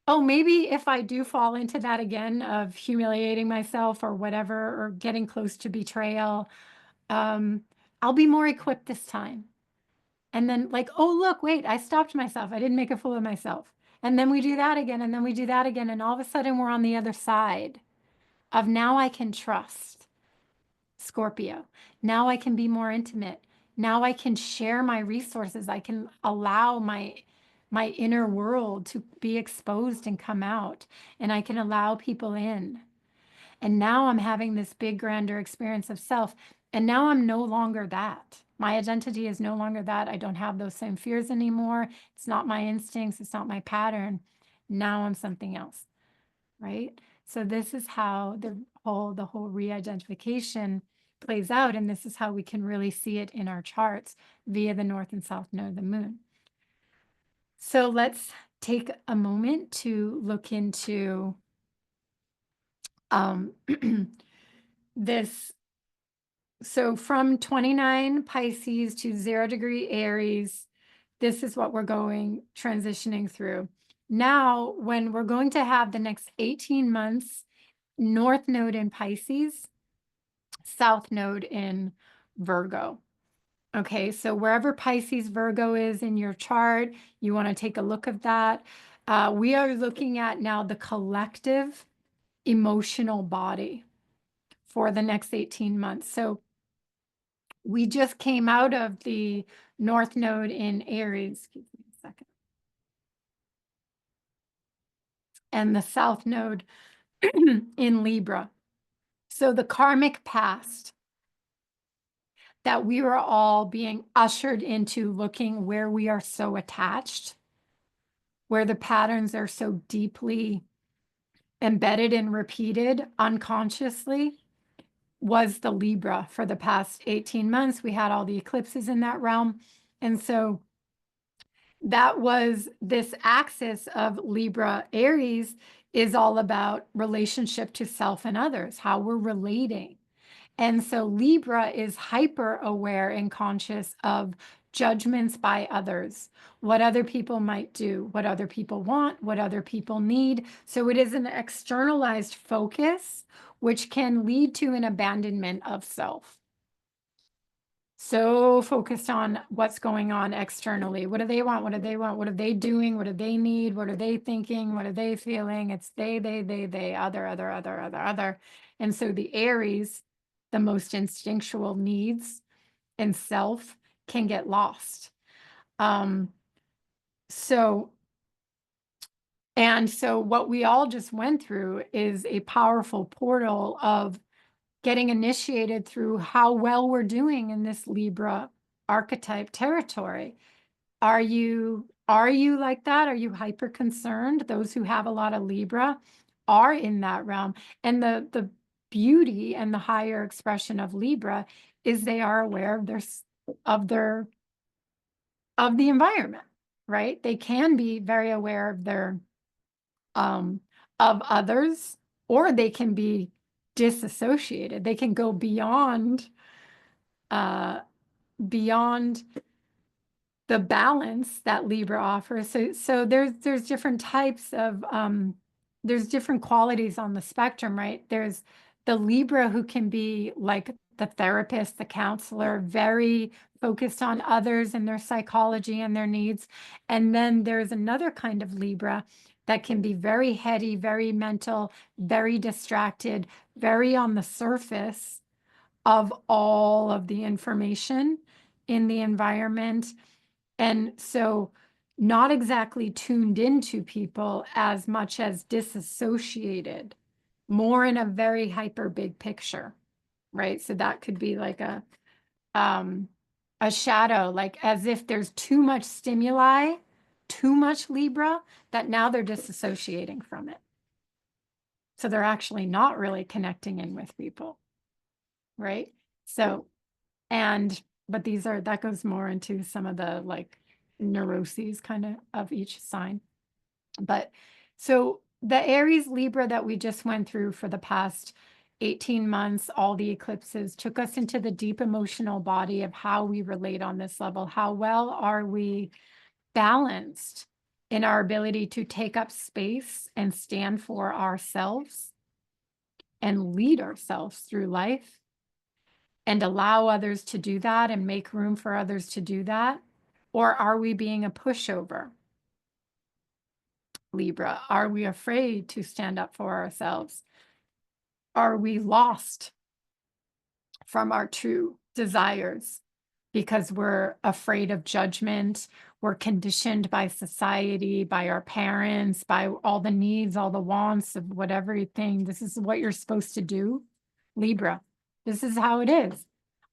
oh, maybe if I do fall into that again of humiliating myself or whatever, or getting close to betrayal, I'll be more equipped this time. And then like, oh, look, wait, I stopped myself. I didn't make a fool of myself. And then we do that again. And then we do that again. And all of a sudden we're on the other side of now I can trust Scorpio. Now I can be more intimate. Now I can share my resources. I can allow my inner world to be exposed and come out. And I can allow people in. And now I'm having this big, grander experience of self. And now I'm no longer that. My identity is no longer that. I don't have those same fears anymore. It's not my instincts. It's not my pattern. Now I'm something else, right? So this is how the whole re-identification plays out. And this is how we can really see it in our charts via the North and South node of the moon. So let's take a moment to look into this. So from 29 Pisces to 0° Aries, this is what we're transitioning through. Now, when we're going to have the next 18 months, North node in Pisces, South node in Virgo. Okay, so wherever Pisces, Virgo is in your chart, you want to take a look at that. We are looking at now the collective emotional body for the next 18 months. So we just came out of the North node in Aries, excuse me a second, and the South node in Libra. So the karmic past that we were all being ushered into, looking where we are so attached, where the patterns are so deeply embedded and repeated unconsciously, was the Libra for the past 18 months. We had all the eclipses in that realm. And so that was this axis of Libra Aries is all about relationship to self and others, how we're relating. And so Libra is hyper aware and conscious of judgments by others, what other people might do, what other people want, what other people need. So it is an externalized focus, which can lead to an abandonment of self. So focused on what's going on externally. What do they want? What do they want? What are they doing? What do they need? What are they thinking? What are they feeling? It's they, other. And so the Aries, the most instinctual needs and self can get lost. So what we all just went through is a powerful portal of getting initiated through how well we're doing in this Libra archetype territory. Are you like that? Are you hyper concerned? Those who have a lot of Libra are in that realm. And the beauty and the higher expression of Libra is they are aware of the environment, right? They can be very aware of their of others, or they can be disassociated. They can go beyond the balance that Libra offers. So there's different types of there's different qualities on the spectrum, right? There's the Libra who can be like the therapist, the counselor, very focused on others and their psychology and their needs. And then there's another kind of Libra that can be very heady, very mental, very distracted, very on the surface of all of the information in the environment. And so not exactly tuned into people as much as disassociated, more in a very hyper big picture, right? So that could be like a shadow, like as if there's too much stimuli, too much Libra, that now they're disassociating from it. So they're actually not really connecting in with people, right? So, but that goes more into some of the like neuroses kind of each sign. But so the Aries Libra that we just went through for the past 18 months, all the eclipses took us into the deep emotional body of how we relate on this level. How well are we balanced in our ability to take up space and stand for ourselves and lead ourselves through life and allow others to do that and make room for others to do that? Or are we being a pushover? Libra, are we afraid to stand up for ourselves? Are we lost from our true desires because we're afraid of judgment? We're conditioned by society, by our parents, by all the needs, all the wants of whatever you think. This is what you're supposed to do. Libra, this is how it is.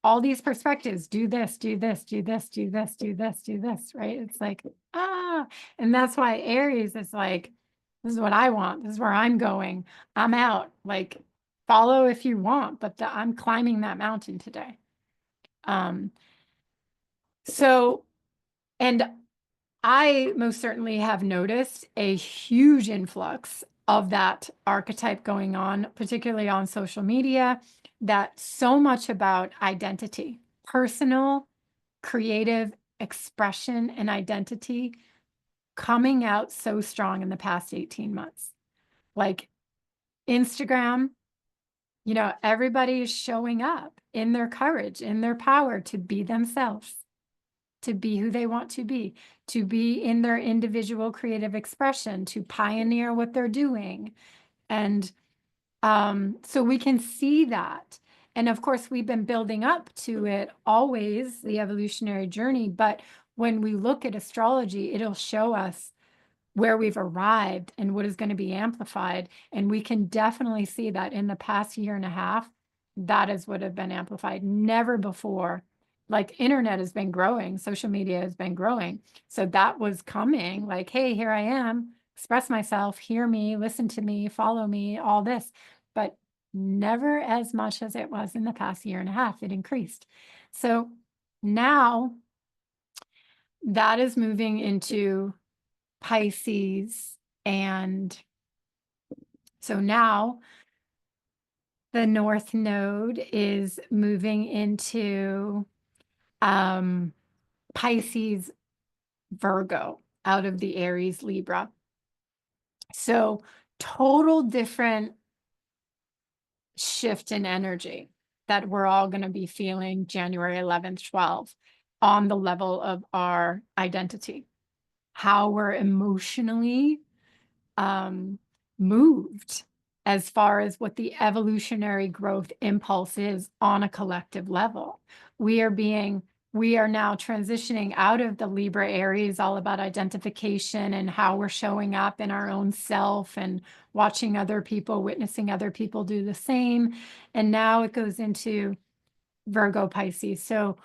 All these perspectives, do this, do this, do this, do this, do this, do this, right? It's like, and that's why Aries is like, this is what I want. This is where I'm going. I'm out. Like, follow if you want, but I'm climbing that mountain today. So, and I most certainly have noticed a huge influx of that archetype going on, particularly on social media, that so much about identity, personal, creative expression and identity coming out so strong in the past 18 months. Like Instagram, you know, everybody is showing up in their courage, in their power to be themselves, to be who they want to be in their individual creative expression, to pioneer what they're doing. And so we can see that. And of course, we've been building up to it always, the evolutionary journey. But when we look at astrology, it'll show us where we've arrived and what is going to be amplified. And we can definitely see that in the past year and a half, that is what have been amplified. Never before. Like internet has been growing, social media has been growing. So that was coming like, hey, here I am, express myself, hear me, listen to me, follow me, all this. But never as much as it was in the past year and a half. It increased. So now that is moving into Pisces. And so now the North Node is moving into Pisces, Virgo, out of the Aries, Libra. So total different shift in energy that we're all going to be feeling January 11th, 12th on the level of our identity, how we're emotionally moved as far as what the evolutionary growth impulse is on a collective level. We are now transitioning out of the Libra Aries, all about identification and how we're showing up in our own self and watching other people, witnessing other people do the same. And now it goes into Virgo Pisces. So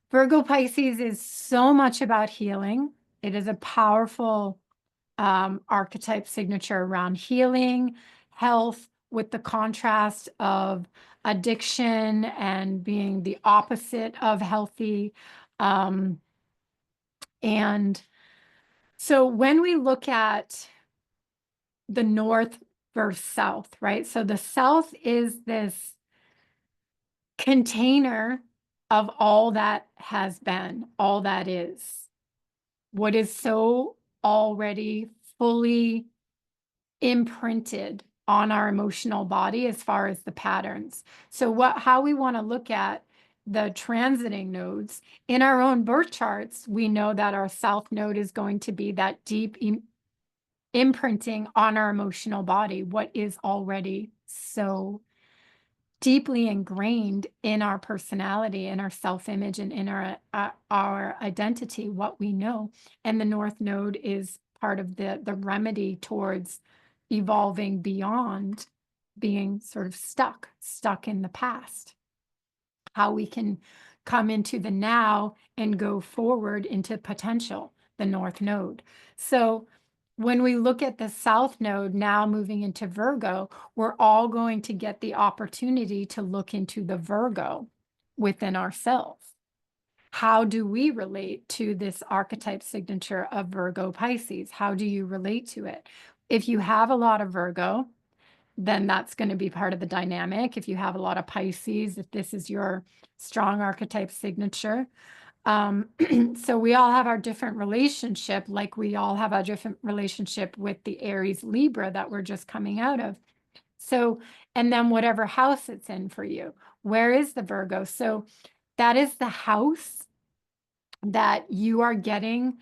Virgo Pisces is so much about healing. It is a powerful archetype signature around healing, health, with the contrast of addiction and being the opposite of healthy. And so when we look at the North versus South, right? So the South is this container of all that has been, all that is, what is so already fully imprinted on our emotional body as far as the patterns. So how we want to look at the transiting nodes in our own birth charts, we know that our South node is going to be that deep imprinting on our emotional body, what is already so deeply ingrained in our personality, in our self-image, and in our identity, what we know. And the North node is part of the remedy towards evolving beyond being sort of stuck in the past. How we can come into the now and go forward into potential, the North node. So when we look at the South node now moving into Virgo, we're all going to get the opportunity to look into the Virgo within ourselves. How do we relate to this archetype signature of Virgo Pisces? How do you relate to it? If you have a lot of Virgo, then that's going to be part of the dynamic. If you have a lot of Pisces, if this is your strong archetype signature, So we all have our different relationship, like we all have our different relationship with the Aries Libra that we're just coming out of. So, and then whatever house it's in for you, where is the Virgo? So that is the house that you are getting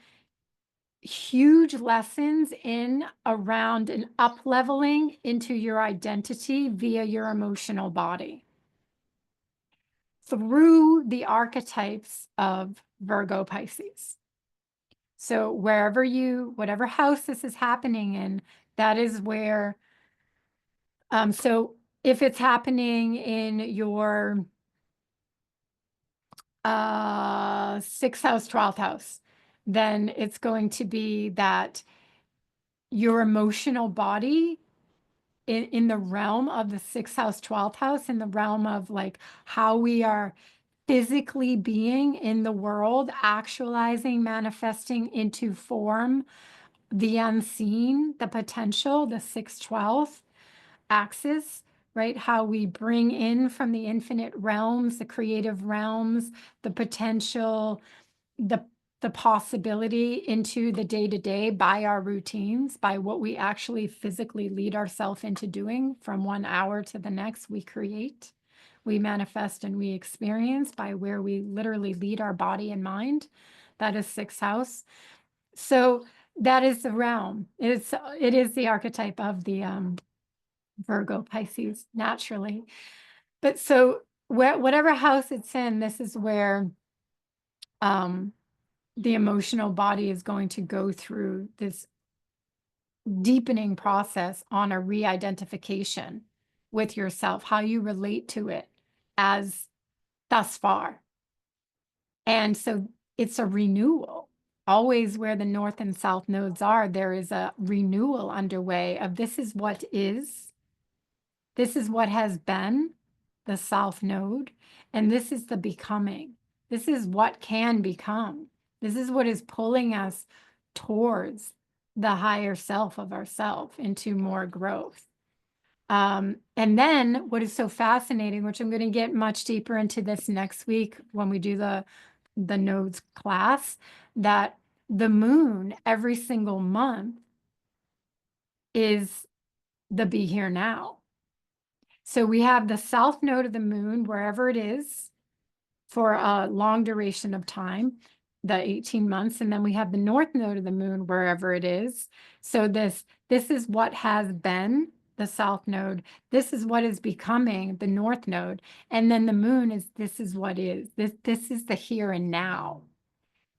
huge lessons in around an up leveling into your identity via your emotional body through the archetypes of Virgo Pisces. So whatever house this is happening in, that is where, so if it's happening in your 6th house, 12th house, then it's going to be that your emotional body in the realm of the 6th house, 12th house, in the realm of like how we are physically being in the world, actualizing, manifesting into form, the unseen, the potential, the 6/12 axis, right? How we bring in from the infinite realms, the creative realms, the potential, the possibility into the day-to-day by our routines, by what we actually physically lead ourselves into doing from 1 hour to the next. We create, we manifest, and we experience by where we literally lead our body and mind. That is 6th house. So that is the realm. It is the archetype of the Virgo Pisces naturally. But so whatever house it's in, this is where the emotional body is going to go through this deepening process on a re-identification with yourself, how you relate to it as thus far. And so it's a renewal. Always where the north and south nodes are, there is a renewal underway of this is what is, this is what has been, the south node, and this is the becoming. This is what can become. This is what is pulling us towards the higher self of ourself into more growth. And then what is so fascinating, which I'm going to get much deeper into this next week when we do the nodes class, that the moon every single month is the be here now. So we have the south node of the moon, wherever it is, for a long duration of time, the 18 months. And then we have the north node of the moon, wherever it is. So this is what has been, the south node. This is what is becoming, the north node. And then the moon is, this is what is. This is the here and now.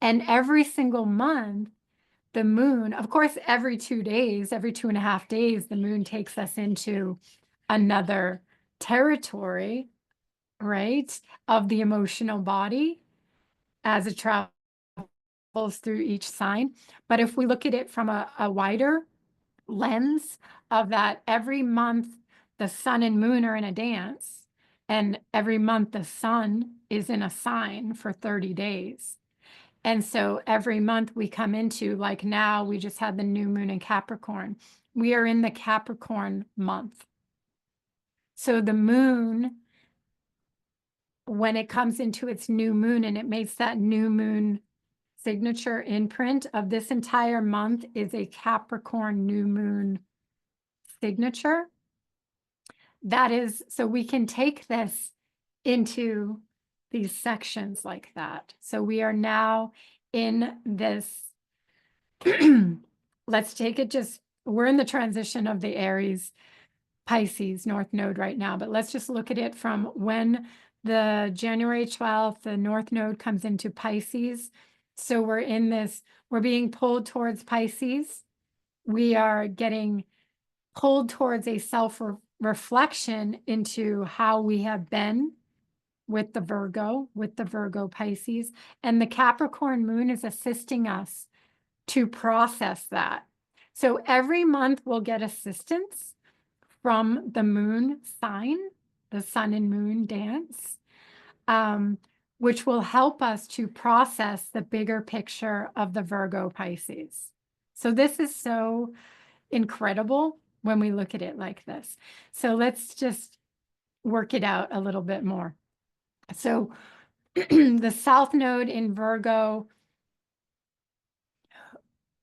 And every single month, the moon, of course, every 2 days, every 2.5 days, the moon takes us into another territory, right, of the emotional body as it travels through each sign. But if we look at it from a wider lens of that, every month the sun and moon are in a dance, and every month the sun is in a sign for 30 days. And so every month we come into, like now we just had the new moon in Capricorn. We are in the Capricorn month. So the moon, when it comes into its new moon and it makes that new moon signature imprint of this entire month is a Capricorn new moon signature. That is, so we can take this into these sections like that. So we are now in this, let's take it just, we're in the transition of the Aries Pisces North Node right now, but let's just look at it from when the January 12th, the North Node comes into Pisces. So we're in this, we're being pulled towards Pisces. We are getting pulled towards a self-reflection into how we have been with the Virgo Pisces. And the Capricorn moon is assisting us to process that. So every month we'll get assistance from the moon sign, the sun and moon dance, which will help us to process the bigger picture of the Virgo Pisces. So this is so incredible when we look at it like this. So let's just work it out a little bit more. So the South Node in Virgo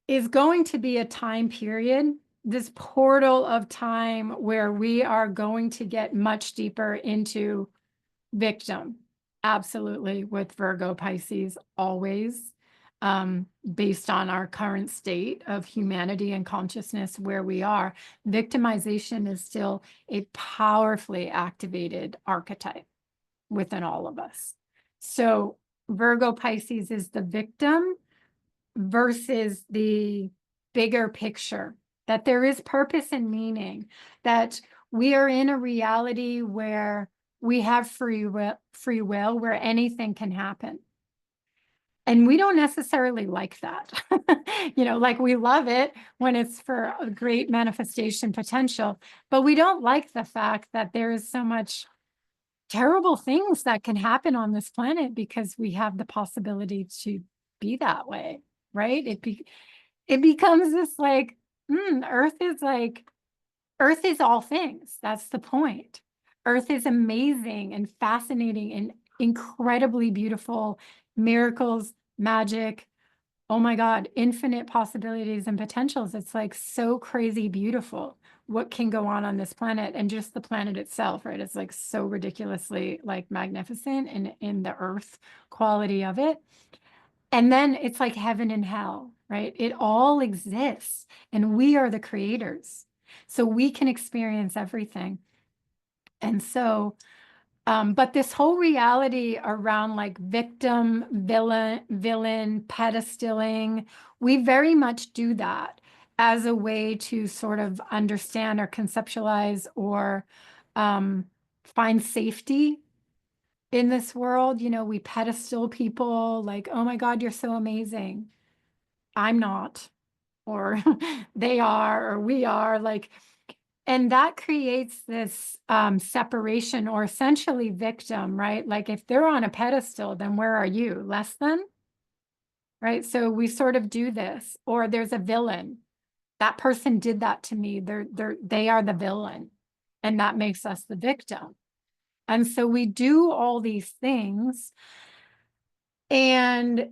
is going to be a time period, this portal of time where we are going to get much deeper into victim. Absolutely, with Virgo, Pisces, always, based on our current state of humanity and consciousness where we are. Victimization is still a powerfully activated archetype within all of us. So Virgo, Pisces is the victim versus the bigger picture, that there is purpose and meaning, that we are in a reality where we have free will, where anything can happen. And we don't necessarily like that. Like we love it when it's for a great manifestation potential, but we don't like the fact that there is so much terrible things that can happen on this planet because we have the possibility to be that way, right? It becomes this like, Earth is all things. That's the point. Earth is amazing and fascinating and incredibly beautiful, miracles, magic. Oh my God, infinite possibilities and potentials. It's like so crazy beautiful what can go on this planet, and just the planet itself, right? It's like so ridiculously like magnificent in the Earth quality of it. And then it's like heaven and hell, right? It all exists and we are the creators. So we can experience everything. And so, but this whole reality around like victim, villain, pedestaling, we very much do that as a way to sort of understand or conceptualize or find safety in this world. We pedestal people like, oh my God, you're so amazing. I'm not, or they are, or we are, like, and that creates this separation, or essentially victim, right? Like if they're on a pedestal, then where are you? Less than, right? So we sort of do this. Or there's a villain. That person did that to me. They are the villain, and that makes us the victim. And so we do all these things, and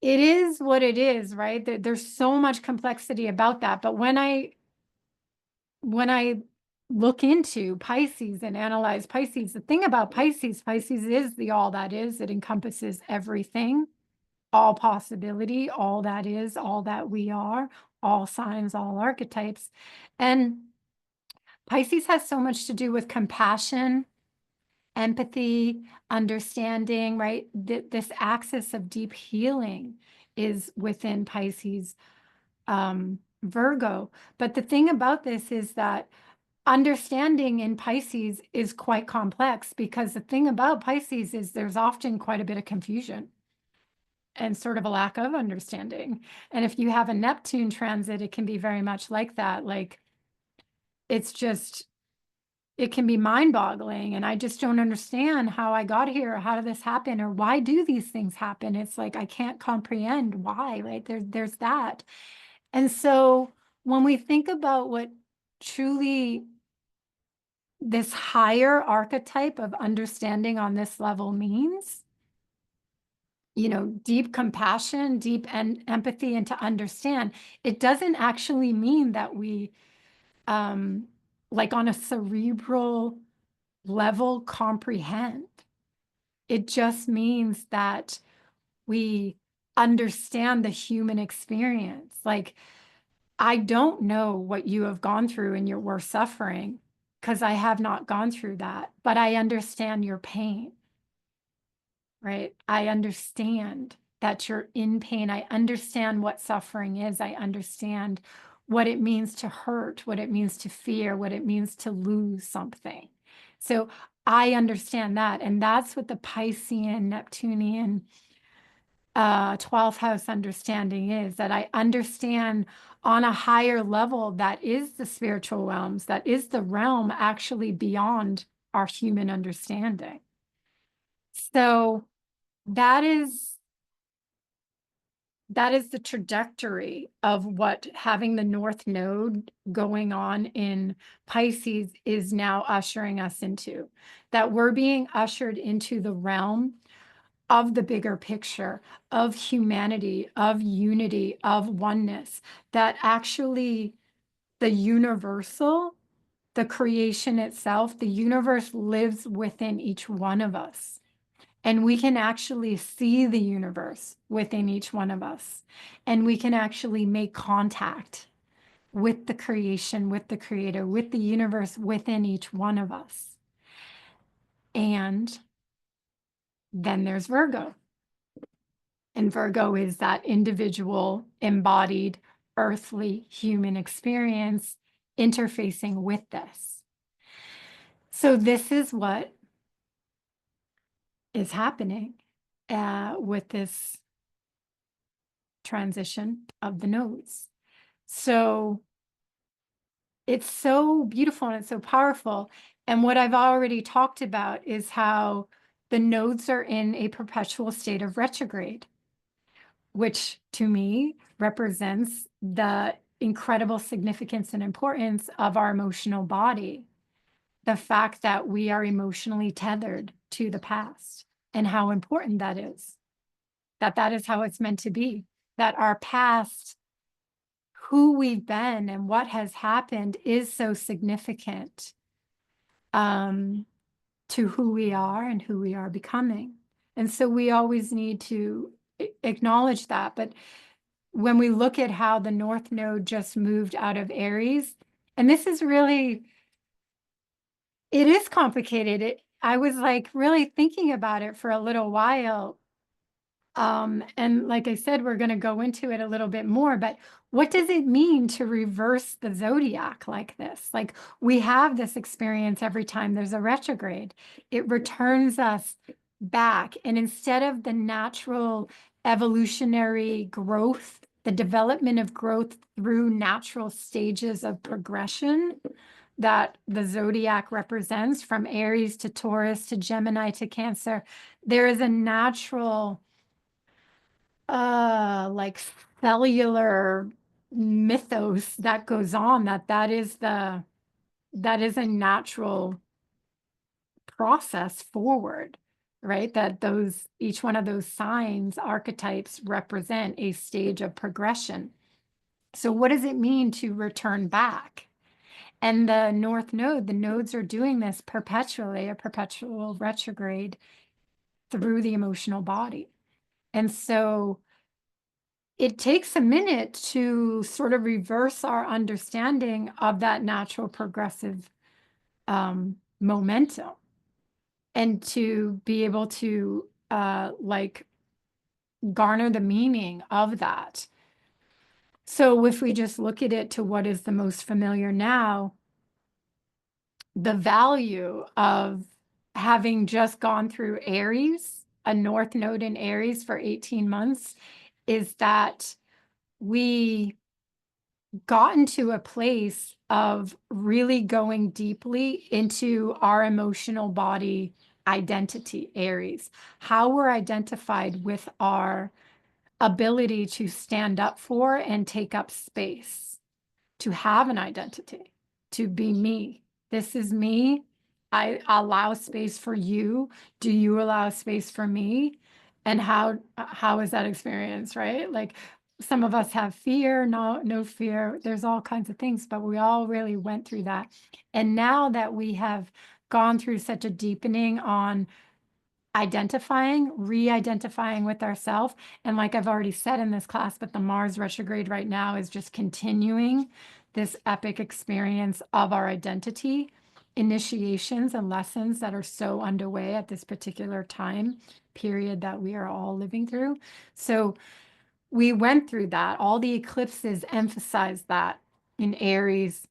it is what it is, right? There's so much complexity about that. But when I look into Pisces and analyze Pisces, the thing about Pisces is the all that is. It encompasses everything, all possibility, all that is, all that we are, all signs, all archetypes. And Pisces has so much to do with compassion, empathy, understanding, right? This axis of deep healing is within Pisces, Virgo. But the thing about this is that understanding in Pisces is quite complex, because the thing about Pisces is there's often quite a bit of confusion and sort of a lack of understanding. And if you have a Neptune transit, it can be very much like that. Like it's just, it can be mind-boggling, and I just don't understand how I got here, or how did this happen, or why do these things happen? It's like I can't comprehend why, right? There's that. And so when we think about what truly this higher archetype of understanding on this level means, deep compassion, deep empathy, and to understand, it doesn't actually mean that we, like on a cerebral level, comprehend. It just means that we understand the human experience. Like, I don't know what you have gone through in your worst suffering, because I have not gone through that, but I understand your pain, right? I understand that you're in pain. I understand what suffering is. I understand what it means to hurt, what it means to fear, what it means to lose something. So I understand that. And that's what the Piscean, Neptunian, 12th house understanding is, that I understand on a higher level that is the spiritual realms, that is the realm actually beyond our human understanding. So that is that is the trajectory of what having the North Node going on in Pisces is now ushering us into. That we're being ushered into the realm of the bigger picture, of humanity, of unity, of oneness, that actually the universal, the creation itself, the universe lives within each one of us. And we can actually see the universe within each one of us. And we can actually make contact with the creation, with the creator, with the universe within each one of us. And then there's Virgo. And Virgo is that individual, embodied, earthly human experience interfacing with this. So this is what is happening with this transition of the nodes. So it's so beautiful and it's so powerful. And what I've already talked about is how the nodes are in a perpetual state of retrograde, which to me represents the incredible significance and importance of our emotional body. The fact that we are emotionally tethered to the past and how important that is, that is how it's meant to be, that our past, who we've been and what has happened is so significant to who we are and who we are becoming. And so we always need to acknowledge that. But when we look at how the North Node just moved out of Aries, and this is really, it is complicated. I was like really thinking about it for a little while. And like I said, we're going to go into it a little bit more, but what does it mean to reverse the zodiac like this? Like we have this experience every time there's a retrograde. It returns us back. And instead of the natural evolutionary growth, the development of growth through natural stages of progression that the zodiac represents, from Aries to Taurus to Gemini to Cancer, there is a natural like cellular mythos that goes on, that is a natural process forward, right? That each one of those signs, archetypes, represent a stage of progression. So what does it mean to return back? And the North Node, the nodes are doing this perpetually, a perpetual retrograde through the emotional body. And so it takes a minute to sort of reverse our understanding of that natural progressive momentum, and to be able to like garner the meaning of that. So if we just look at it to what is the most familiar now, the value of having just gone through Aries, a North Node in Aries for 18 months, is that we got into a place of really going deeply into our emotional body identity, Aries, how we're identified with our ability to stand up for and take up space, to have an identity, to be me. This is me. I allow space for you. Do you allow space for me? And how is that experience, right? Like some of us have fear, no fear. There's all kinds of things, but we all really went through that. And now that we have gone through such a deepening on identifying, re-identifying with ourselves. And like I've already said in this class, but the Mars retrograde right now is just continuing this epic experience of our identity, initiations and lessons that are so underway at this particular time period that we are all living through. So we went through that. All the eclipses emphasize that in Aries,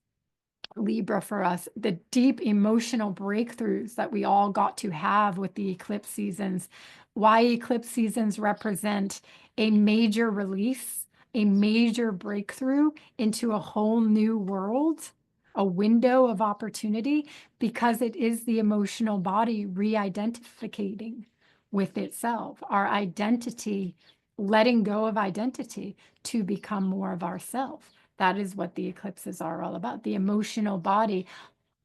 Libra for us, the deep emotional breakthroughs that we all got to have with the eclipse seasons, why eclipse seasons represent a major release, a major breakthrough into a whole new world, a window of opportunity, because it is the emotional body re-identificating with itself. Our identity letting go of identity to become more of ourself. That is what the eclipses are all about. The emotional body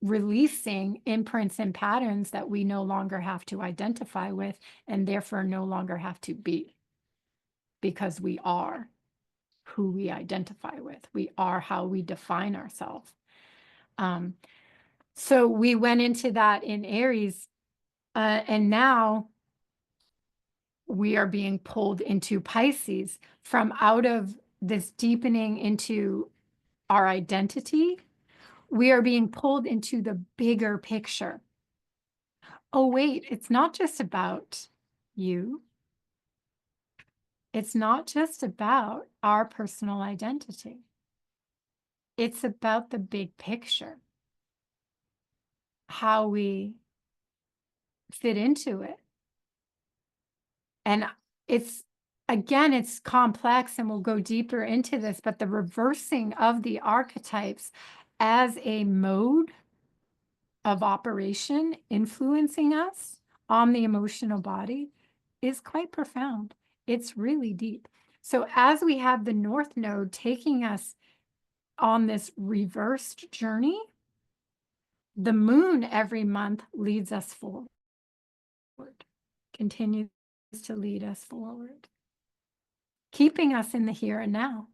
releasing imprints and patterns that we no longer have to identify with and therefore no longer have to be, because we are who we identify with. We are how we define ourselves. So we went into that in Aries, and now we are being pulled into Pisces from out of this deepening into our identity. We are being pulled into the bigger picture. Oh, wait, it's not just about you. It's not just about our personal identity. It's about the big picture, how we fit into it. And it's, again, it's complex, and we'll go deeper into this, but the reversing of the archetypes as a mode of operation influencing us on the emotional body is quite profound. It's really deep. So as we have the North Node taking us on this reversed journey, the moon every month leads us forward, continues to lead us forward, keeping us in the here and now,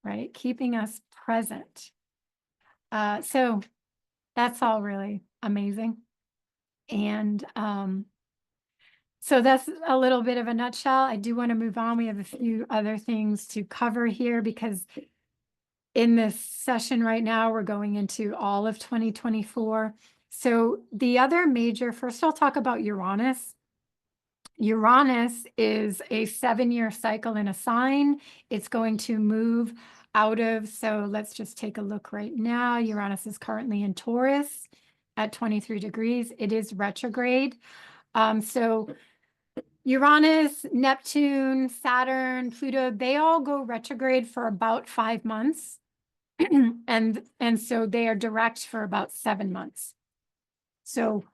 right? Keeping us present. So that's all really amazing. And so that's a little bit of a nutshell. I do want to move on. We have a few other things to cover here, because in this session right now, we're going into all of 2024. So the other major, first I'll talk about Uranus. Uranus is a 7-year cycle in a sign. It's going to move out of, so let's just take a look right now. Uranus is currently in Taurus at 23 degrees. It is retrograde. So Uranus, Neptune, Saturn, Pluto, they all go retrograde for about 5 months. and so they are direct for about 7 months. So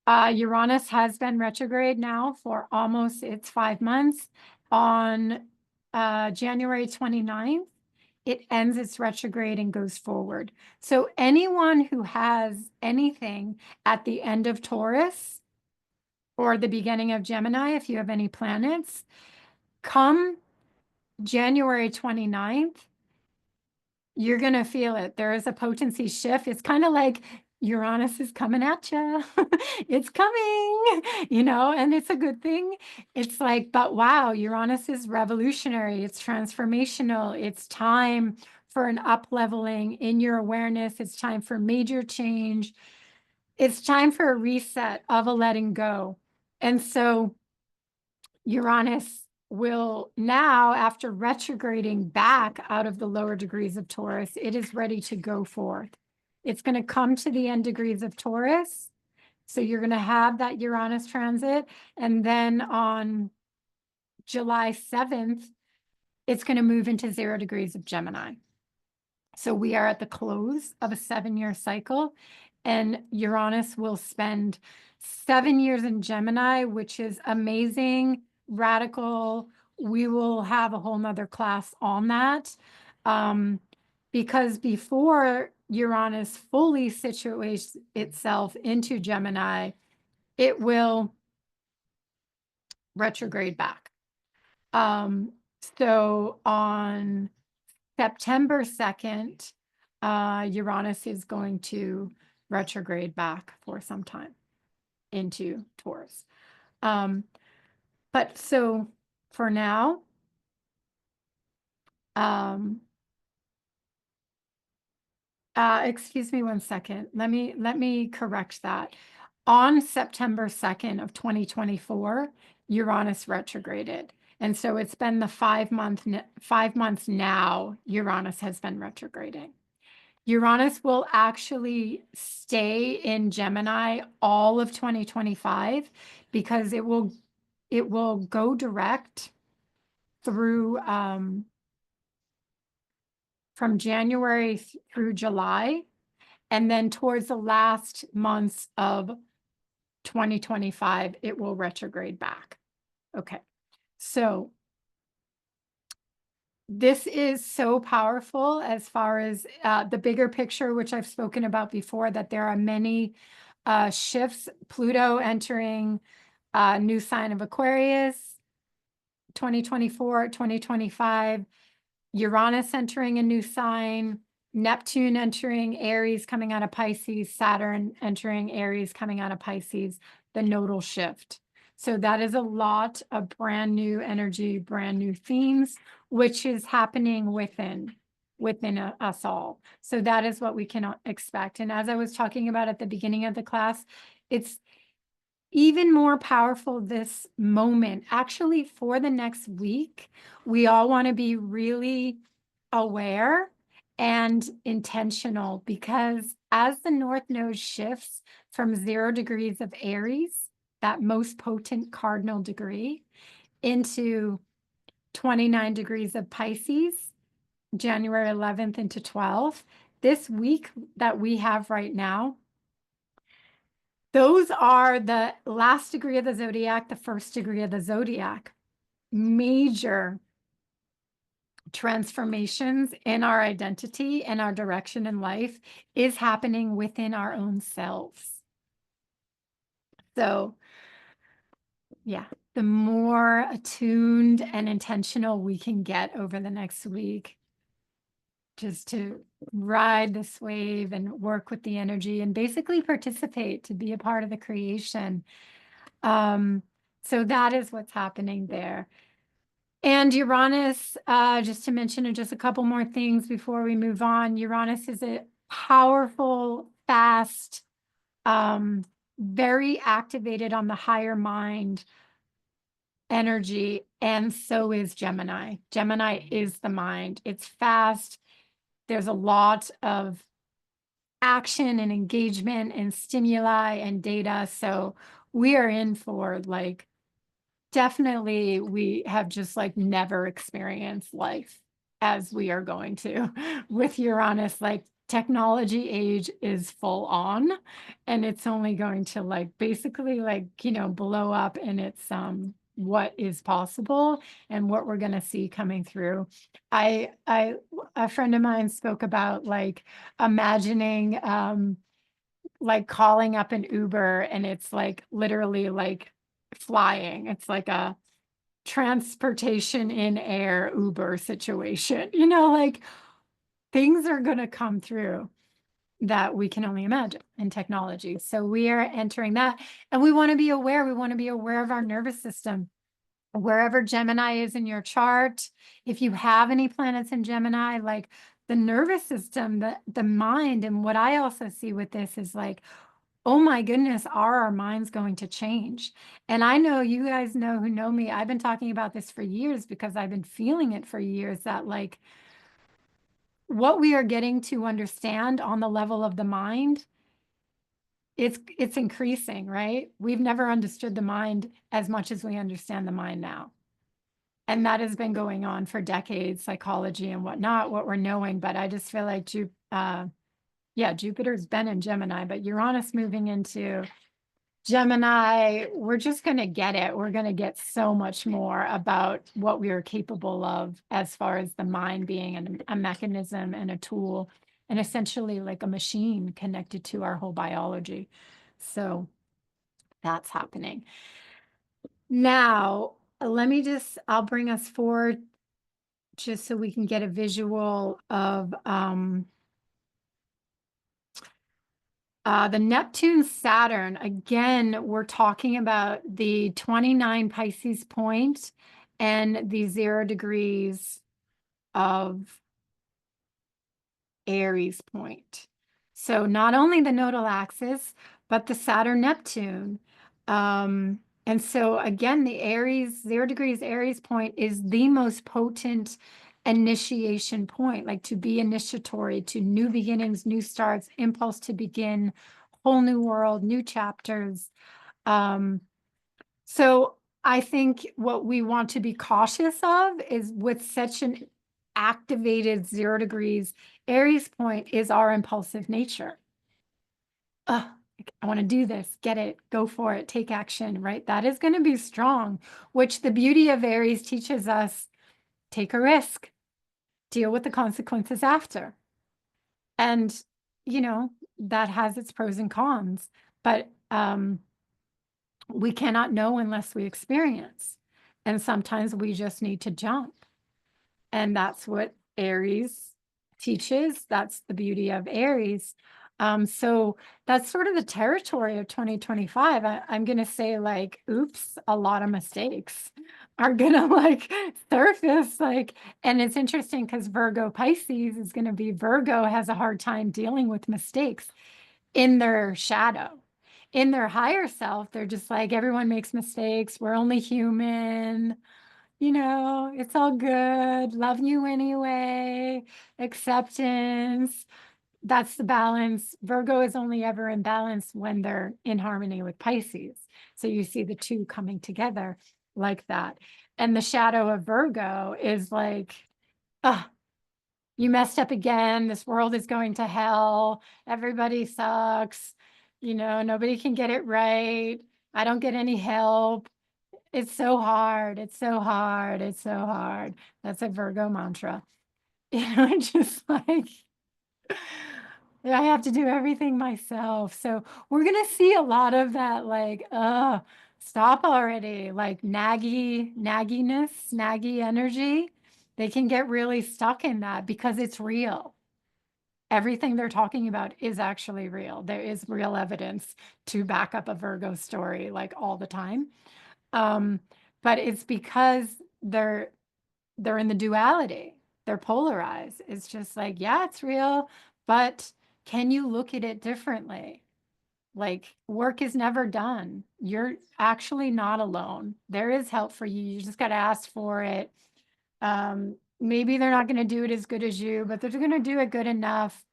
Uranus has been retrograde now for almost its 5 months. On January 29th, it ends its retrograde and goes forward. So anyone who has anything at the end of Taurus or the beginning of Gemini, if you have any planets, come January 29th, you're going to feel it. There is a potency shift. It's kind of like Uranus is coming at you. It's coming, and it's a good thing. It's like, but wow, Uranus is revolutionary. It's transformational. It's time for an up-leveling in your awareness. It's time for major change. It's time for a reset of a letting go. And so Uranus will now, after retrograding back out of the lower degrees of Taurus, it is ready to go forth. It's going to come to the end degrees of Taurus. So you're going to have that Uranus transit. And then on July 7th, it's going to move into 0 degrees of Gemini. So we are at the close of a 7-year cycle, and Uranus will spend 7 years in Gemini, which is amazing, radical. We will have a whole nother class on that, because before Uranus fully situates itself into Gemini, it will retrograde back. So on September 2nd, Uranus is going to retrograde back for some time into Taurus. But so for now, excuse me one second. Let me correct that. On September 2nd of 2024, Uranus retrograded. And so it's been the 5 months now, Uranus has been retrograding. Uranus will actually stay in Gemini all of 2025, because it will go direct through from January through July, and then towards the last months of 2025, it will retrograde back. Okay, so this is so powerful as far as the bigger picture, which I've spoken about before, that there are many shifts. Pluto entering new sign of Aquarius, 2024, 2025. Uranus entering a new sign, Neptune entering Aries, coming out of Pisces, Saturn entering Aries, coming out of Pisces, the nodal shift. So that is a lot of brand new energy, brand new themes, which is happening within us all. So that is what we can expect. And as I was talking about at the beginning of the class, it's even more powerful this moment. Actually, for the next week, we all want to be really aware and intentional, because as the North Node shifts from 0 degrees of Aries, that most potent cardinal degree, into 29 degrees of Pisces, January 11th into 12th, this week that we have right now, those are the last degree of the zodiac, the first degree of the zodiac. Major transformations in our identity and our direction in life is happening within our own selves. So, yeah, the more attuned and intentional we can get over the next week, just to ride this wave and work with the energy and basically participate, to be a part of the creation. So that is what's happening there. And Uranus, just to mention just a couple more things before we move on. Uranus is a powerful, fast, very activated on the higher mind energy. And so is Gemini. Gemini is the mind. It's fast. There's a lot of action and engagement and stimuli and data. So we are in for, like, definitely, we have just like never experienced life as we are going to with Uranus. Like, technology age is full on, and it's only going to, like, basically, like, blow up, and it's what is possible and what we're going to see coming through. A friend of mine spoke about, like, imagining like calling up an Uber, and it's like literally like flying. It's like a transportation in air Uber situation. Like, things are going to come through that we can only imagine in technology. So we are entering that, and we want to be aware. We want to be aware of our nervous system. Wherever Gemini is in your chart, if you have any planets in Gemini, like, the nervous system, the mind. And what I also see with this is, like, oh my goodness, are our minds going to change? And I know you guys know, who know me, I've been talking about this for years, because I've been feeling it for years, that, like, what we are getting to understand on the level of the mind, it's increasing, right? We've never understood the mind as much as we understand the mind now. And that has been going on for decades, psychology and whatnot, what we're knowing. But I just feel like Jupiter's been in Gemini, but Uranus moving into Gemini, we're just going to get it. We're going to get so much more about what we are capable of, as far as the mind being a mechanism and a tool, and essentially like a machine connected to our whole biology. So that's happening. Now, I'll bring us forward just so we can get a visual of the Neptune Saturn. Again, we're talking about the 29 Pisces point and the 0 degrees of Aries point. So not only the nodal axis, but the Saturn Neptune. And so again, the Aries, 0 degrees Aries point is the most potent initiation point, like, to be initiatory to new beginnings, new starts, impulse to begin, whole new world, new chapters. So I think what we want to be cautious of is, with such an activated 0 degrees Aries point, is our impulsive nature. I want to do this, get it, go for it, take action, right? That is going to be strong, which the beauty of Aries teaches us: take a risk, deal with the consequences after. And, you know, that has its pros and cons, but we cannot know unless we experience. And sometimes we just need to jump. And that's what Aries teaches. That's the beauty of Aries. So that's sort of the territory of 2025. I'm going to say, like, oops, a lot of mistakes are going to like surface. Like, and it's interesting because Virgo Pisces is going to be, Virgo has a hard time dealing with mistakes in their shadow. In their higher self, they're just like, everyone makes mistakes. We're only human. You know, it's all good. Love you anyway. Acceptance. That's the balance. Virgo is only ever in balance when they're in harmony with Pisces. So you see the two coming together like that. And the shadow of Virgo is like, ah, you messed up again. This world is going to hell. Everybody sucks. You know, nobody can get it right. I don't get any help. It's so hard. It's so hard. It's so hard. That's a Virgo mantra. You know, just like, I have to do everything myself. So we're going to see a lot of that, like, stop already, like nagginess, naggy energy. They can get really stuck in that because it's real. Everything they're talking about is actually real. There is real evidence to back up a Virgo story, like, all the time. But it's because they're in the duality. They're polarized. It's just like, yeah, it's real, but can you look at it differently? Like, work is never done. You're actually not alone. There is help for you. You just got to ask for it. Maybe they're not going to do it as good as you, but they're going to do it good enough.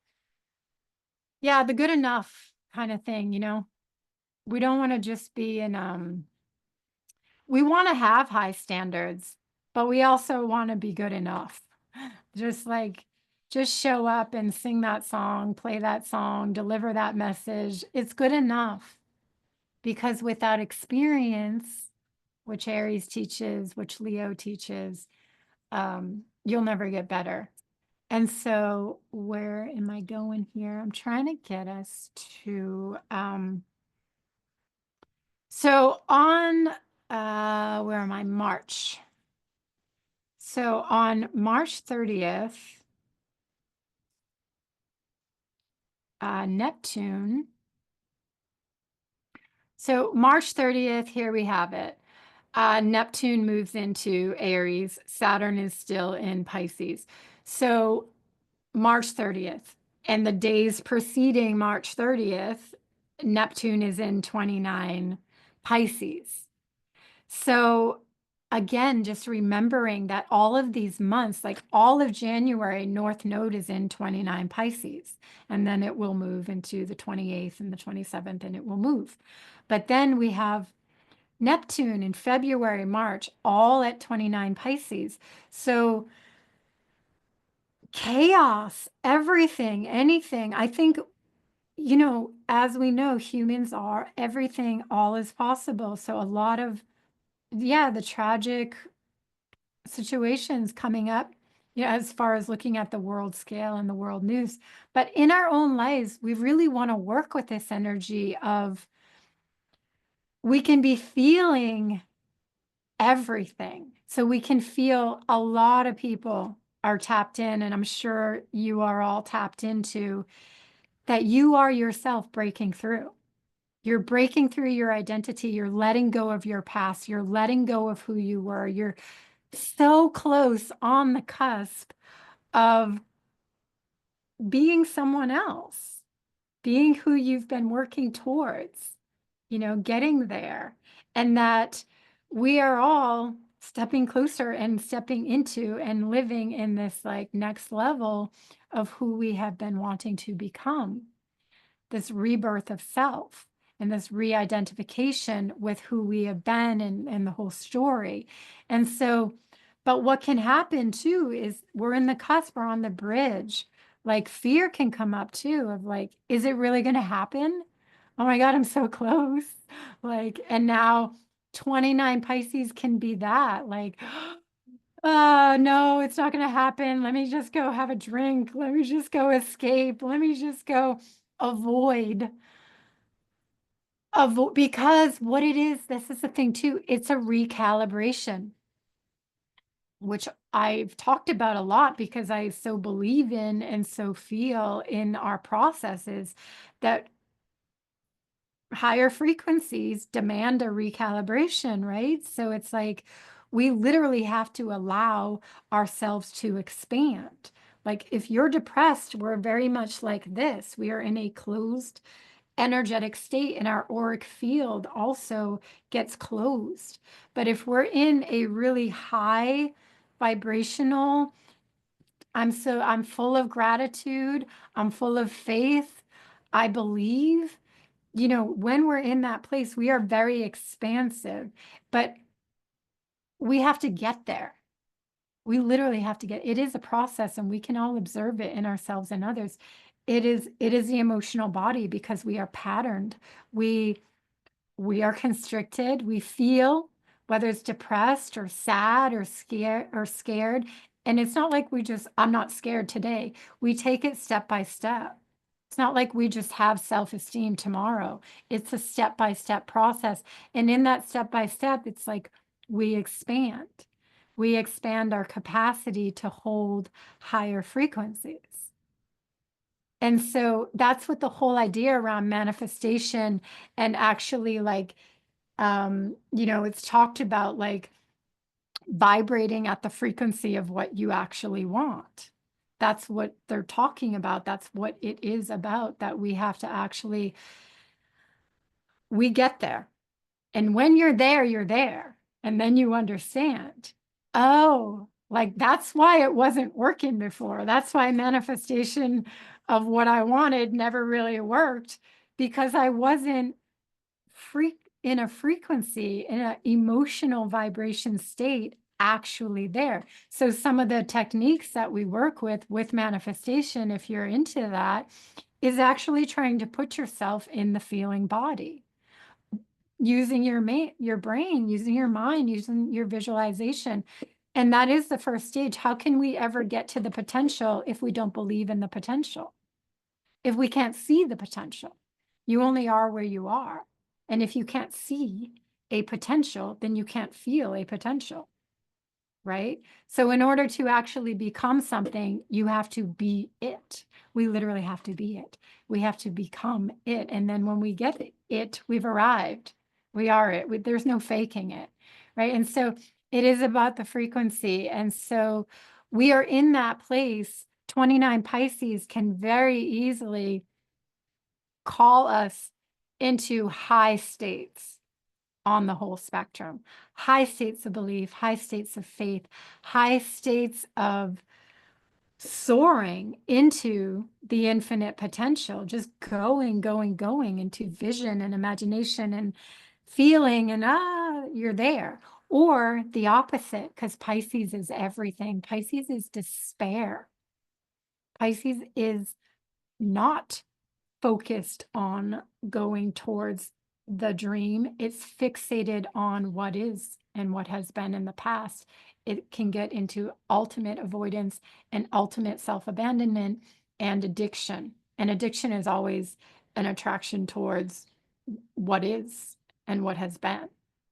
Yeah, the good enough kind of thing, you know. We don't want to just be in we want to have high standards, but we also want to be good enough. Just like, just show up and sing that song, play that song, deliver that message. It's good enough, because without experience, which Aries teaches, which Leo teaches, you'll never get better. And so, where am I going here? I'm trying to get us to, so on, where am I? March. So on March 30th, Neptune. So March 30th, here we have it. Neptune moves into Aries. Saturn is still in Pisces. So March 30th, and the days preceding March 30th, Neptune is in 29 Pisces. So again, just remembering that all of these months, like all of January, North Node is in 29 Pisces, and then it will move into the 28th and the 27th, and it will move. But then we have Neptune in February, March, all at 29 Pisces. So chaos, everything, anything. I think, you know, as we know, humans are everything, all is possible. So a lot of, yeah, the tragic situations coming up, you know, as far as looking at the world scale and the world news. But in our own lives, we really want to work with this energy of, we can be feeling everything. So we can feel, a lot of people are tapped in, and I'm sure you are all tapped into, that you are yourself breaking through. You're breaking through your identity. You're letting go of your past. You're letting go of who you were. You're so close on the cusp of being someone else, being who you've been working towards, you know, getting there. And that we are all stepping closer and stepping into and living in this, like, next level of who we have been wanting to become, this rebirth of self and this re-identification with who we have been, and the whole story. And so, but what can happen too is, we're in the cusp, we're on the bridge. Like, fear can come up too, of like, is it really going to happen? Oh my God, I'm so close. Like, and now 29 Pisces can be that, like, Oh, no, it's not going to happen. Let me just go have a drink. Let me just go escape. Let me just go avoid. Because what it is, this is the thing too, it's a recalibration, which I've talked about a lot because I so believe in and so feel in our processes that higher frequencies demand a recalibration, right? So it's like we literally have to allow ourselves to expand. Like if you're depressed, we're very much like this. We are in a closed energetic state, and our auric field also gets closed. But if we're in a really high vibrational, I'm full of gratitude, I'm full of faith, I believe, when we're in that place, we are very expansive, but we have to get there. We literally have to it is a process, and we can all observe it in ourselves and others. It is the emotional body because we are patterned. We we are constricted. We feel whether it's depressed or sad or scared. And it's not like I'm not scared today. We take it step by step. It's not like we just have self-esteem tomorrow. It's a step-by-step process. And in that step-by-step, it's like we expand. We expand our capacity to hold higher frequencies. And so that's what the whole idea around manifestation and actually it's talked about like vibrating at the frequency of what you actually want. That's what they're talking about. That's what it is about, that we have to actually, we get there. And when you're there, you're there. And then you understand, oh, like that's why it wasn't working before. That's why manifestation of what I wanted never really worked, because I wasn't in a frequency, in an emotional vibration state actually there. So some of the techniques that we work with manifestation, if you're into that, is actually trying to put yourself in the feeling body, using your brain, using your mind, using your visualization. And that is the first stage. How can we ever get to the potential if we don't believe in the potential? If we can't see the potential? You only are where you are. And if you can't see a potential, then you can't feel a potential, right? So in order to actually become something, you have to be it. We literally have to be it. We have to become it. And then when we get it, we've arrived. We are it. There's no faking it, right? And so it is about the frequency. And so we are in that place. 29 Pisces can very easily call us into high states on the whole spectrum, high states of belief, high states of faith, high states of soaring into the infinite potential, just going into vision and imagination and feeling, and you're there. Or the opposite, because Pisces is everything. Pisces is despair. Pisces is not focused on going towards the dream. It's fixated on what is and what has been in the past. It can get into ultimate avoidance and ultimate self-abandonment and addiction. And addiction is always an attraction towards what is and what has been.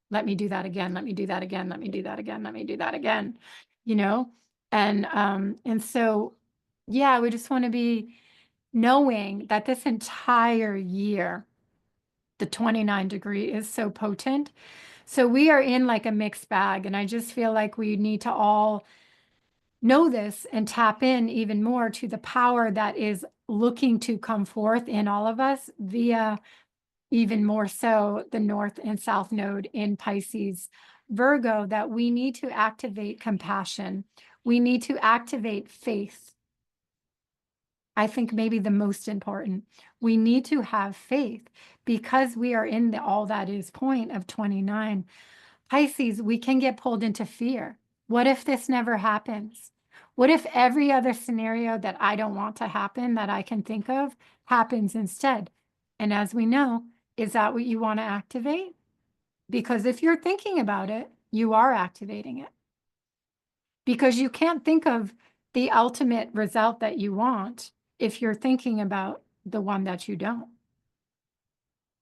Let me do that again. Let me do that again. Let me do that again. Let me do that again. You know? And so, yeah, we just want to be knowing that this entire year, the 29 degree is so potent. So we are in like a mixed bag. And I just feel like we need to all know this and tap in even more to the power that is looking to come forth in all of us via even more so the North and South Node in Pisces, Virgo, that we need to activate compassion. We need to activate faith. I think maybe the most important. We need to have faith because we are in the all that is point of 29. Pisces, we can get pulled into fear. What if this never happens? What if every other scenario that I don't want to happen that I can think of happens instead? And as we know, is that what you want to activate? Because if you're thinking about it, you are activating it. because you can't think of the ultimate result that you want if you're thinking about the one that you don't.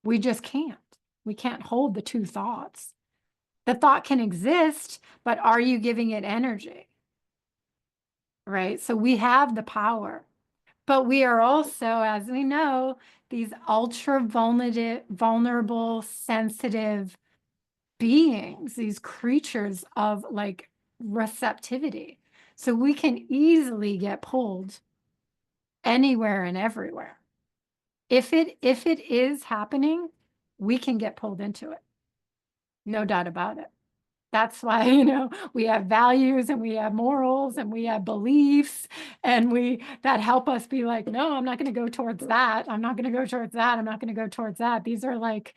We just can't. We can't hold the two thoughts. The thought can exist, but are you giving it energy? Right? So we have the power, but we are also, as we know, these ultra vulnerable, sensitive beings, these creatures of like receptivity. So we can easily get pulled anywhere and everywhere. If it is happening, we can get pulled into it. No doubt about it. That's why, we have values and we have morals and we have beliefs and that help us be like, no, I'm not going to go towards that. I'm not going to go towards that. I'm not going to go towards that. These are like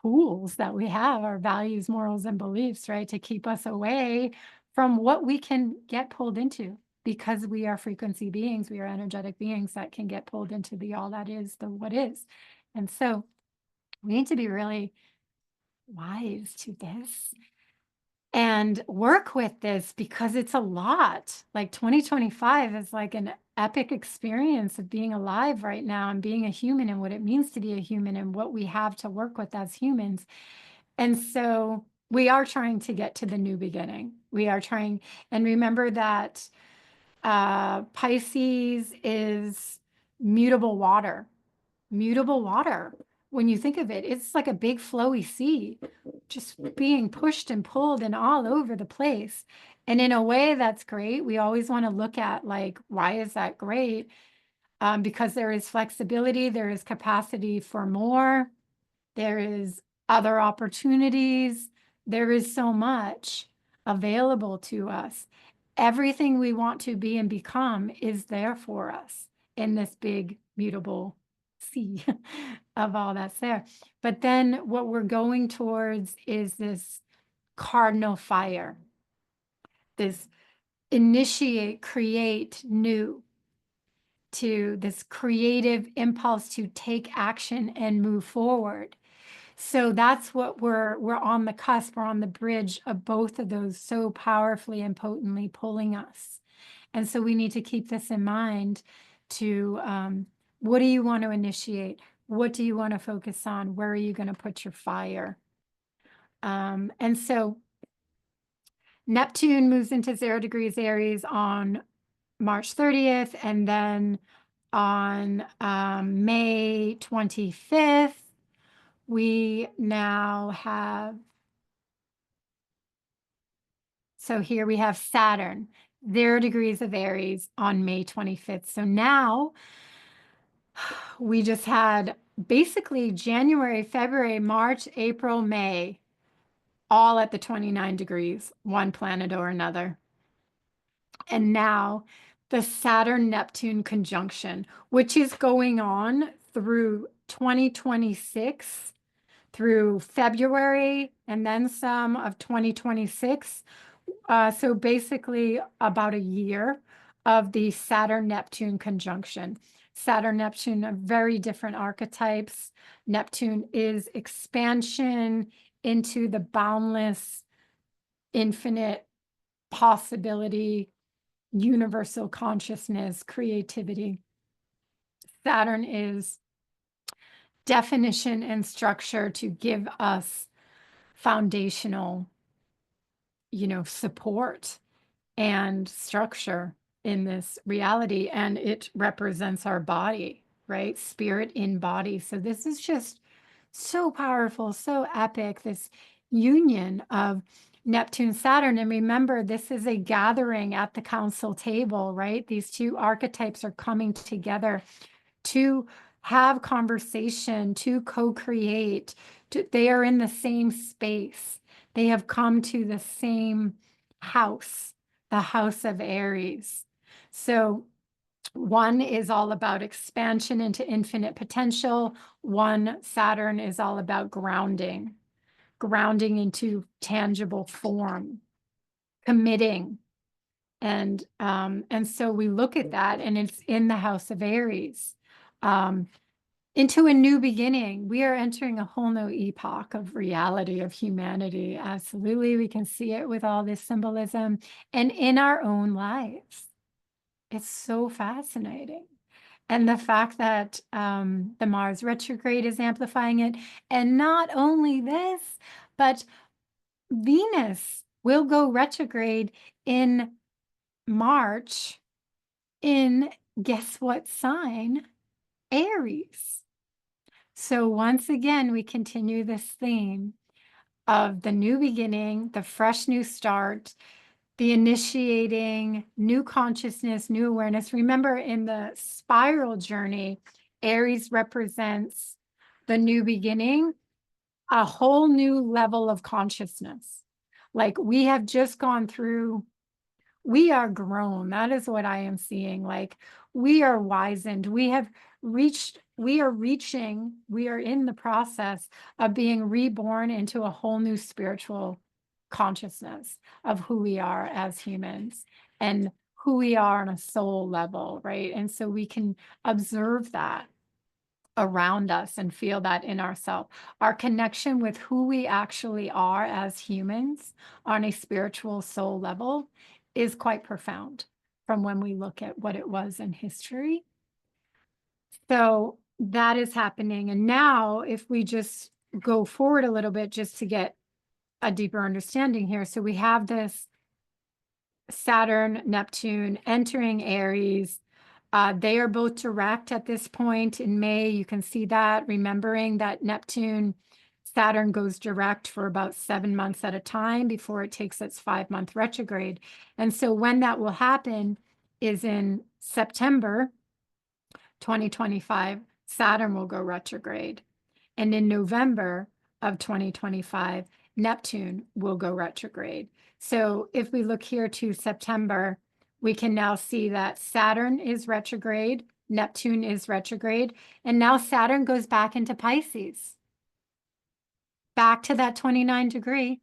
tools that we have, our values, morals, and beliefs, right? To keep us away from what we can get pulled into, because we are frequency beings, we are energetic beings that can get pulled into the all that is, the what is. And so we need to be really wise to this and work with this, because it's a lot. Like 2025 is like an epic experience of being alive right now and being a human and what it means to be a human and what we have to work with as humans. And so we are trying to get to the new beginning. We are trying, and remember that Pisces is mutable water. Mutable water. When you think of it, it's like a big flowy sea, just being pushed and pulled and all over the place. And in a way, that's great. We always want to look at like, why is that great? Because there is flexibility, there is capacity for more, there is other opportunities, there is so much available to us. Everything we want to be and become is there for us in this big, mutable sea of all that's there. But then what we're going towards is this cardinal fire, this initiate, create new, to this creative impulse to take action and move forward. So that's what we're on the cusp, we're on the bridge of both of those so powerfully and potently pulling us. And so we need to keep this in mind to what do you want to initiate? What do you want to focus on? Where are you going to put your fire? And so Neptune moves into 0 degrees Aries on March 30th, and then on May 25th, we now have, so here we have Saturn, 0 degrees of Aries on May 25th. So now we just had basically January, February, March, April, May, all at the 29 degrees, one planet or another. And now the Saturn-Neptune conjunction, which is going on through 2026, through February and then some of 2026. So basically about a year of the Saturn-Neptune conjunction. Saturn-Neptune are very different archetypes. Neptune is expansion into the boundless, infinite possibility, universal consciousness, creativity. Saturn is definition and structure to give us foundational, support and structure in this reality. And it represents our body, right? Spirit in body. So this is just so powerful, so epic, this union of Neptune, Saturn. And remember, this is a gathering at the council table, right? These two archetypes are coming together to have conversation, to co-create. They are in the same space. They have come to the same house, the house of Aries. So one is all about expansion into infinite potential. One, Saturn, is all about grounding into tangible form, committing. And so we look at that, and it's in the house of Aries. into a new beginning. We are entering a whole new epoch of reality of humanity. Absolutely. We can see it with all this symbolism and in our own lives. It's so fascinating. And the fact that the Mars retrograde is amplifying it. And not only this, but Venus will go retrograde in March in, guess what sign? Aries. So once again, we continue this theme of the new beginning, the fresh new start, the initiating new consciousness, new awareness. Remember, in the spiral journey, Aries represents the new beginning, a whole new level of consciousness. Like we have just gone through, we are grown. That is what I am seeing. Like we are wizened. We have reached, we are reaching, we are in the process of being reborn into a whole new spiritual consciousness of who we are as humans and who we are on a soul level, right? And so we can observe that around us and feel that in ourselves. Our connection with who we actually are as humans on a spiritual soul level is quite profound from when we look at what it was in history. So that is happening. And now, if we just go forward a little bit just to get a deeper understanding here. So we have this Saturn, Neptune entering Aries. They are both direct at this point in May. You can see that, remembering that Neptune, Saturn goes direct for about 7 months at a time before it takes its 5-month retrograde. And so when that will happen is in September 2025, Saturn will go retrograde. And in November of 2025, Neptune will go retrograde. So if we look here to September, we can now see that Saturn is retrograde, Neptune is retrograde, and now Saturn goes back into Pisces, back to that 29 degree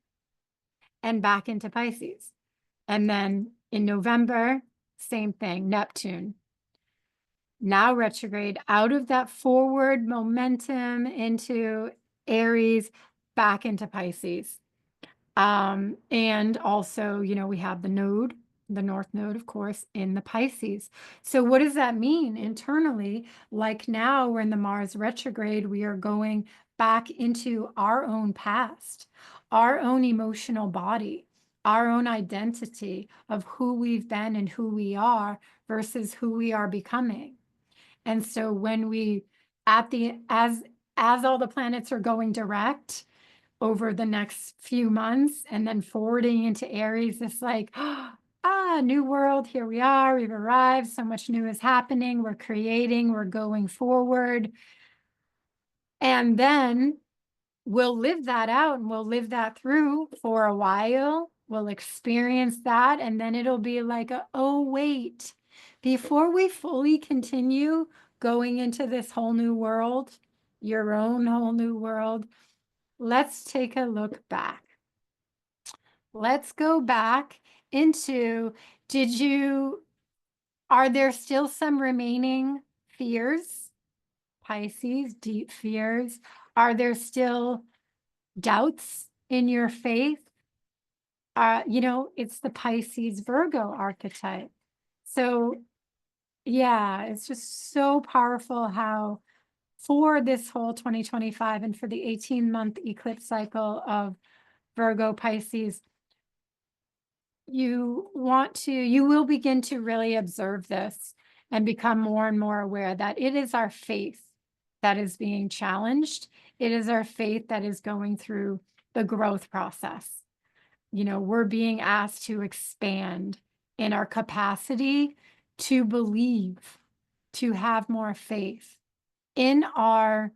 and back into Pisces. And then in November, same thing, Neptune, now retrograde out of that forward momentum into Aries, back into Pisces. And also, you know, we have the node, the North Node, of course, in the Pisces. So what does that mean internally? Like now we're in the Mars retrograde, we are going back into our own past, our own emotional body, our own identity of who we've been and who we are versus who we are becoming. And so when we, as all the planets are going direct over the next few months and then forwarding into Aries, it's like, new world, here we are, we've arrived, so much new is happening, we're creating, we're going forward. And then we'll live that out and we'll live that through for a while. We'll experience that. And then it'll be like, oh, wait, before we fully continue going into this whole new world, your own whole new world, let's take a look back. Let's go back into, are there still some remaining fears? Pisces, deep fears. Are there still doubts in your faith? You know, it's the Pisces Virgo archetype. So yeah, it's just so powerful how for this whole 2025 and for the 18-month eclipse cycle of Virgo Pisces, you will begin to really observe this and become more and more aware that it is our faith that is being challenged. It is our faith that is going through the growth process. You know, we're being asked to expand in our capacity to believe, to have more faith in our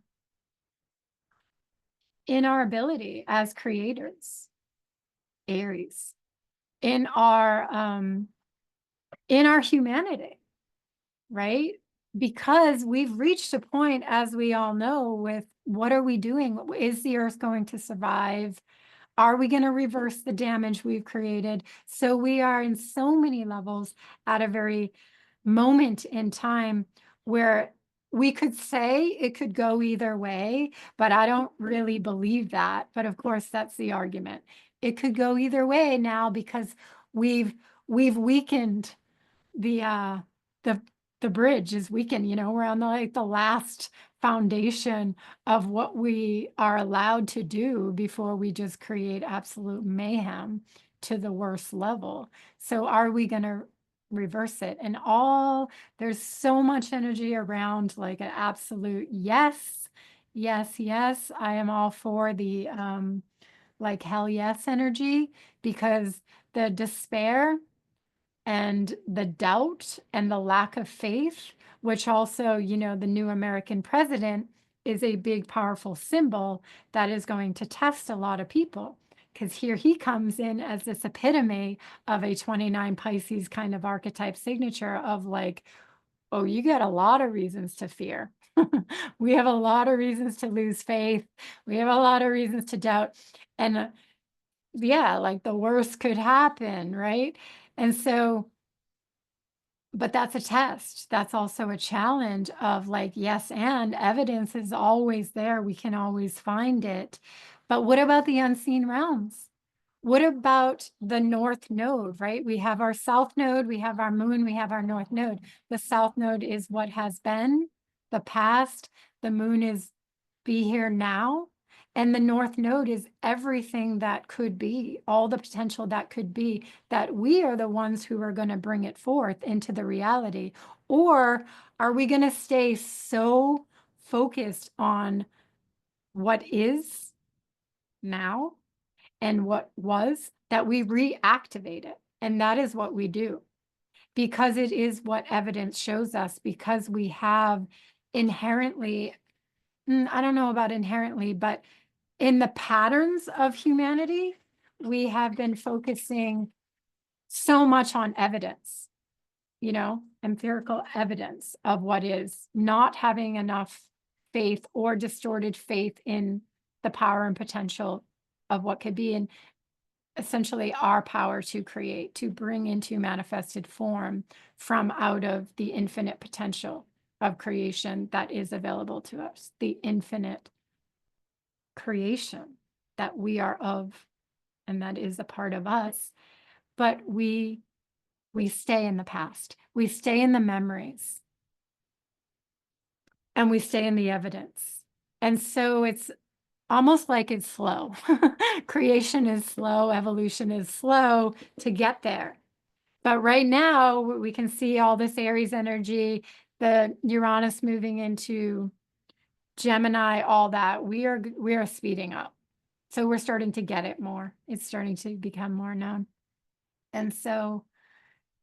ability as creators, Aries, in our humanity, right? Because we've reached a point, as we all know, with what are we doing? Is the earth going to survive? Are we going to reverse the damage we've created? So we are in so many levels at a very moment in time where we could say it could go either way, but I don't really believe that. But of course, that's the argument. It could go either way now because we've we've weakened the the the bridge is weakened. We're on the last foundation of what we are allowed to do before we just create absolute mayhem to the worst level. So are we going to reverse it? And there's so much energy around like an absolute yes, yes, yes. I am all for the like hell yes energy, because the despair and the doubt and the lack of faith, which also, the new American president is a big, powerful symbol that is going to test a lot of people. Because here he comes in as this epitome of a 29 Pisces kind of archetype signature of like, oh, you got a lot of reasons to fear. We have a lot of reasons to lose faith. We have a lot of reasons to doubt. And yeah, like the worst could happen, right? And so, but that's a test. That's also a challenge of like, yes, and evidence is always there. We can always find it. But what about the unseen realms? What about the North Node, right? We have our South Node, we have our Moon, we have our North Node. The South Node is what has been, the past. The Moon is be here now. And the North Node is everything that could be, all the potential that could be, that we are the ones who are going to bring it forth into the reality. Or are we going to stay so focused on what is now and what was that we reactivate it? And that is what we do, because it is what evidence shows us, because we have inherently, I don't know about inherently, but in the patterns of humanity, we have been focusing so much on evidence, empirical evidence of what is, not having enough faith or distorted faith in the power and potential of what could be, and essentially our power to create, to bring into manifested form from out of the infinite potential of creation that is available to us, the infinite creation that we are of, and that is a part of us. But we stay in the past, we stay in the memories, and we stay in the evidence. And so it's almost like it's slow. Creation is slow, evolution is slow to get there. But right now we can see all this Aries energy, the Uranus moving into Gemini, all that. We are speeding up. So we're starting to get it more. It's starting to become more known. And so,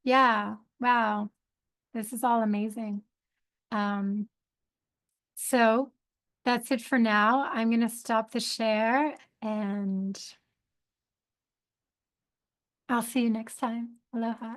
yeah, wow, this is all amazing. So that's it for now. I'm going to stop the share and I'll see you next time. Aloha.